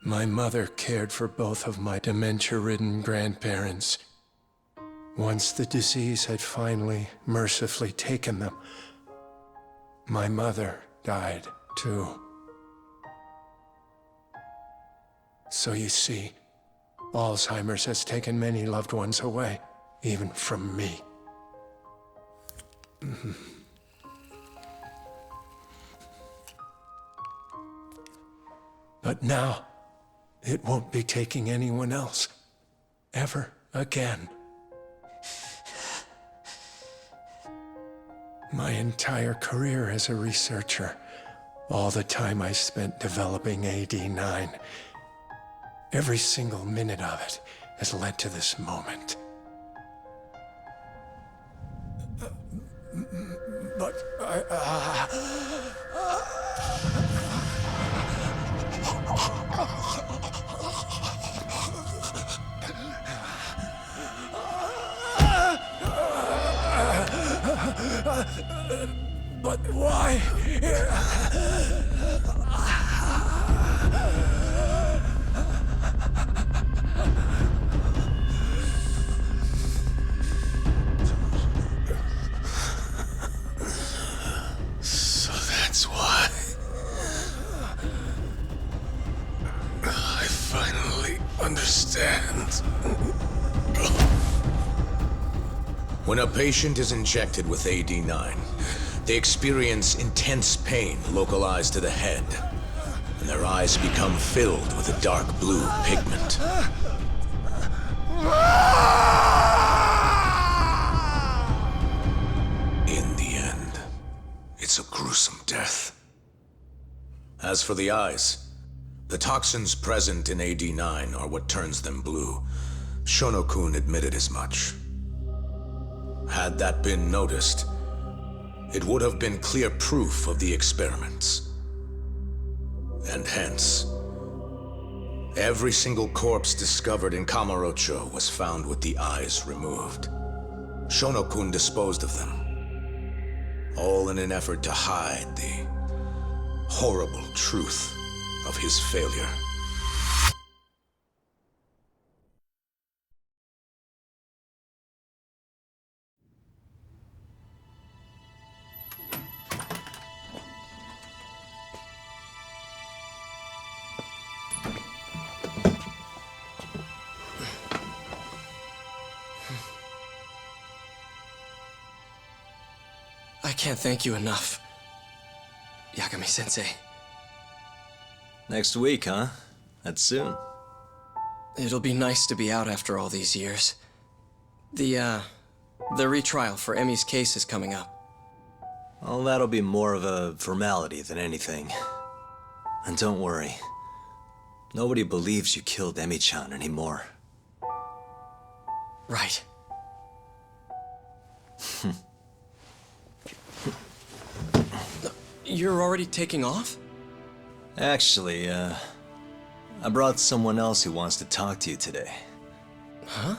my mother cared for both of my dementia-ridden grandparents. Once the disease had finally, mercifully taken them, my mother died, too. So you see, Alzheimer's has taken many loved ones away, even from me. But now, it won't be taking anyone else, ever again. My entire career as a researcher, all the time I spent developing AD9, every single minute of it has led to this moment. But but why? So that's why. I finally understand. When a patient is injected with AD9, they experience intense pain localized to the head, and their eyes become filled with a dark blue pigment. In the end, it's a gruesome death. As for the eyes, the toxins present in AD9 are what turns them blue. Shono-kun admitted as much. Had that been noticed, it would have been clear proof of the experiments. And hence, every single corpse discovered in Kamurocho was found with the eyes removed. Shono-kun disposed of them, all in an effort to hide the horrible truth of his failure. I can't thank you enough, Yagami-sensei. Next week, huh? That's soon. It'll be nice to be out after all these years. The retrial for Emmy's case is coming up. Well, that'll be more of a formality than anything. And don't worry. Nobody believes you killed Emmy-chan anymore. Right. You're already taking off? Actually, I brought someone else who wants to talk to you today. Huh?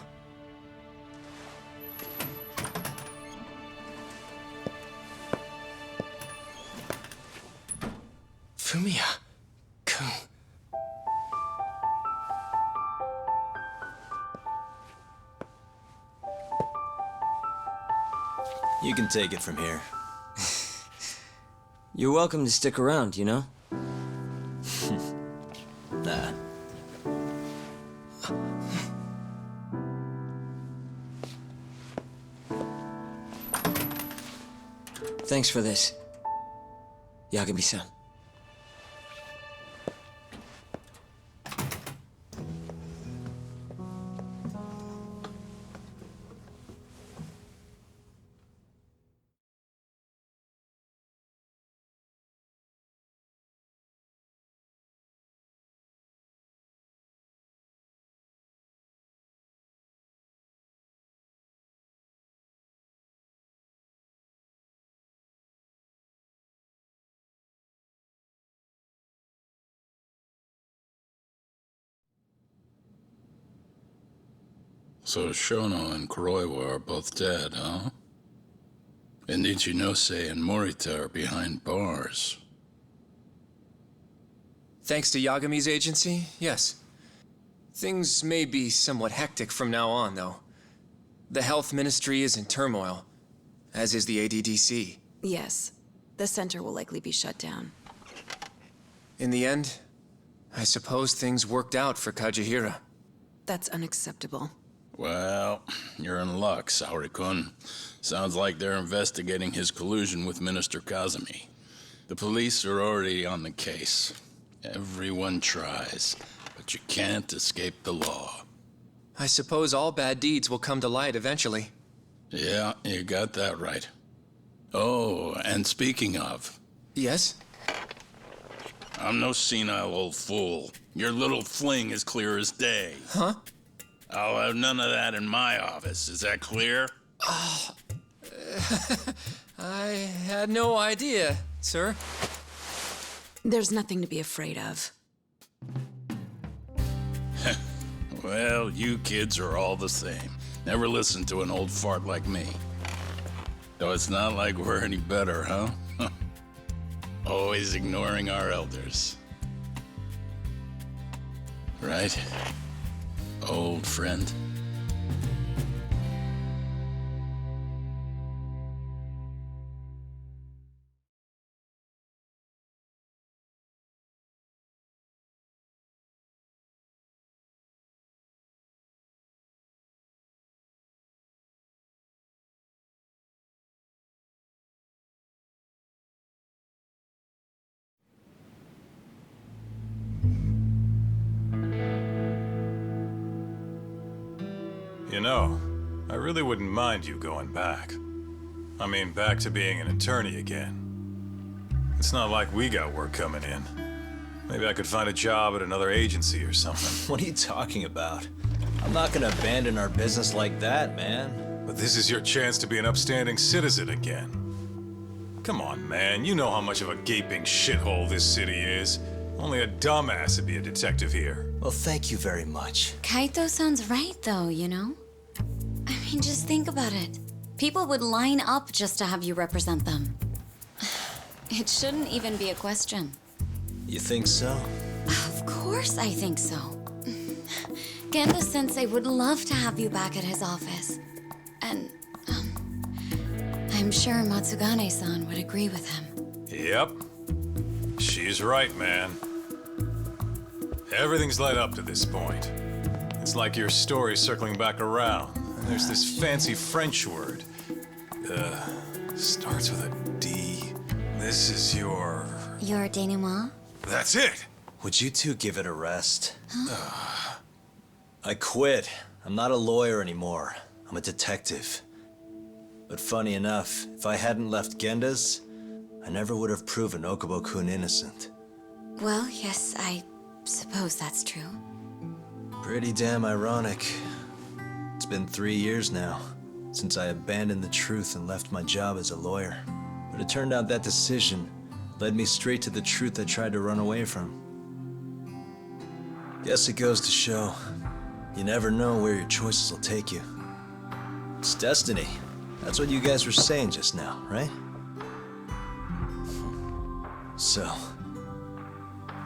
Fumiya-kun. You can take it from here. You're welcome to stick around, you know? Nah. Thanks for this, Yagami-san. So Shono and Kuroiwa are both dead, huh? And Ichinose and Morita are behind bars. Thanks to Yagami's agency, yes. Things may be somewhat hectic from now on, though. The health ministry is in turmoil, as is the ADDC. Yes. The center will likely be shut down. In the end, I suppose things worked out for Kajihira. That's unacceptable. Well, you're in luck, Saori-kun. Sounds like they're investigating his collusion with Minister Kazumi. The police are already on the case. Everyone tries, but you can't escape the law. I suppose all bad deeds will come to light eventually. Yeah, you got that right. Oh, and speaking of... Yes? I'm no senile old fool. Your little fling is clear as day. Huh? I'll have none of that in my office. Is that clear? I had no idea, sir. There's nothing to be afraid of. Well, you kids are all the same. Never listen to an old fart like me. Though it's not like we're any better, huh? Always ignoring our elders. Right? Old friend. You know, I really wouldn't mind you going back. I mean, back to being an attorney again. It's not like we got work coming in. Maybe I could find a job at another agency or something. What are you talking about? I'm not gonna abandon our business like that, man. But this is your chance to be an upstanding citizen again. Come on, man. You know how much of a gaping shithole this city is. Only a dumbass would be a detective here. Well, thank you very much. Kaito sounds right, though, you know? I mean, just think about it. People would line up just to have you represent them. It shouldn't even be a question. You think so? Of course I think so. Genda-sensei would love to have you back at his office. And, I'm sure Matsugane-san would agree with him. Yep. She's right, man. Everything's led up to this point. It's like your story's circling back around. And there's this fancy French word. Starts with a D. This is your... Your denouement? That's it! Would you two give it a rest? I quit. I'm not a lawyer anymore. I'm a detective. But funny enough, if I hadn't left Genda's, I never would have proven Okubo-kun innocent. Well, yes, I suppose that's true. Pretty damn ironic. It's been 3 years now, since I abandoned the truth and left my job as a lawyer. But it turned out that decision led me straight to the truth I tried to run away from. Guess it goes to show, you never know where your choices will take you. It's destiny. That's what you guys were saying just now, right? So,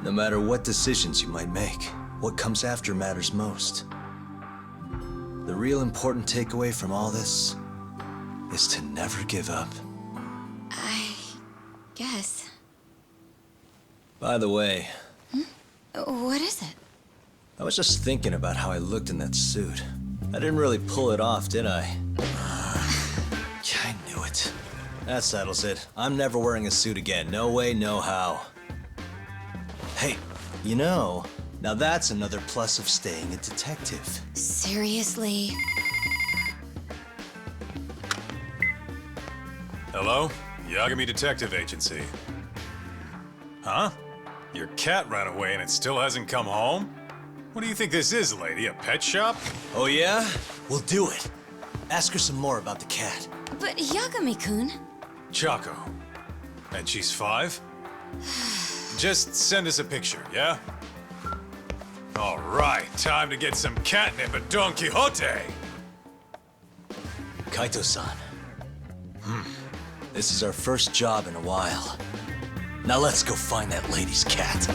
no matter what decisions you might make, what comes after matters most. The real important takeaway from all this is to never give up. I guess. By the way, What is it? I was just thinking about how I looked in that suit. I didn't really pull it off, did I? Yeah, I knew it. That settles it. I'm never wearing a suit again. No way, no how. Hey, you know, now that's another plus of staying a detective. Seriously? Hello? Yagami Detective Agency. Huh? Your cat ran away and it still hasn't come home? What do you think this is, lady? A pet shop? Oh yeah? We'll do it. Ask her some more about the cat. But Yagami-kun... Chaco. And she's 5? Just send us a picture, yeah? All right, time to get some catnip at Don Quixote! Kaito-san. This is our first job in a while. Now let's go find that lady's cat.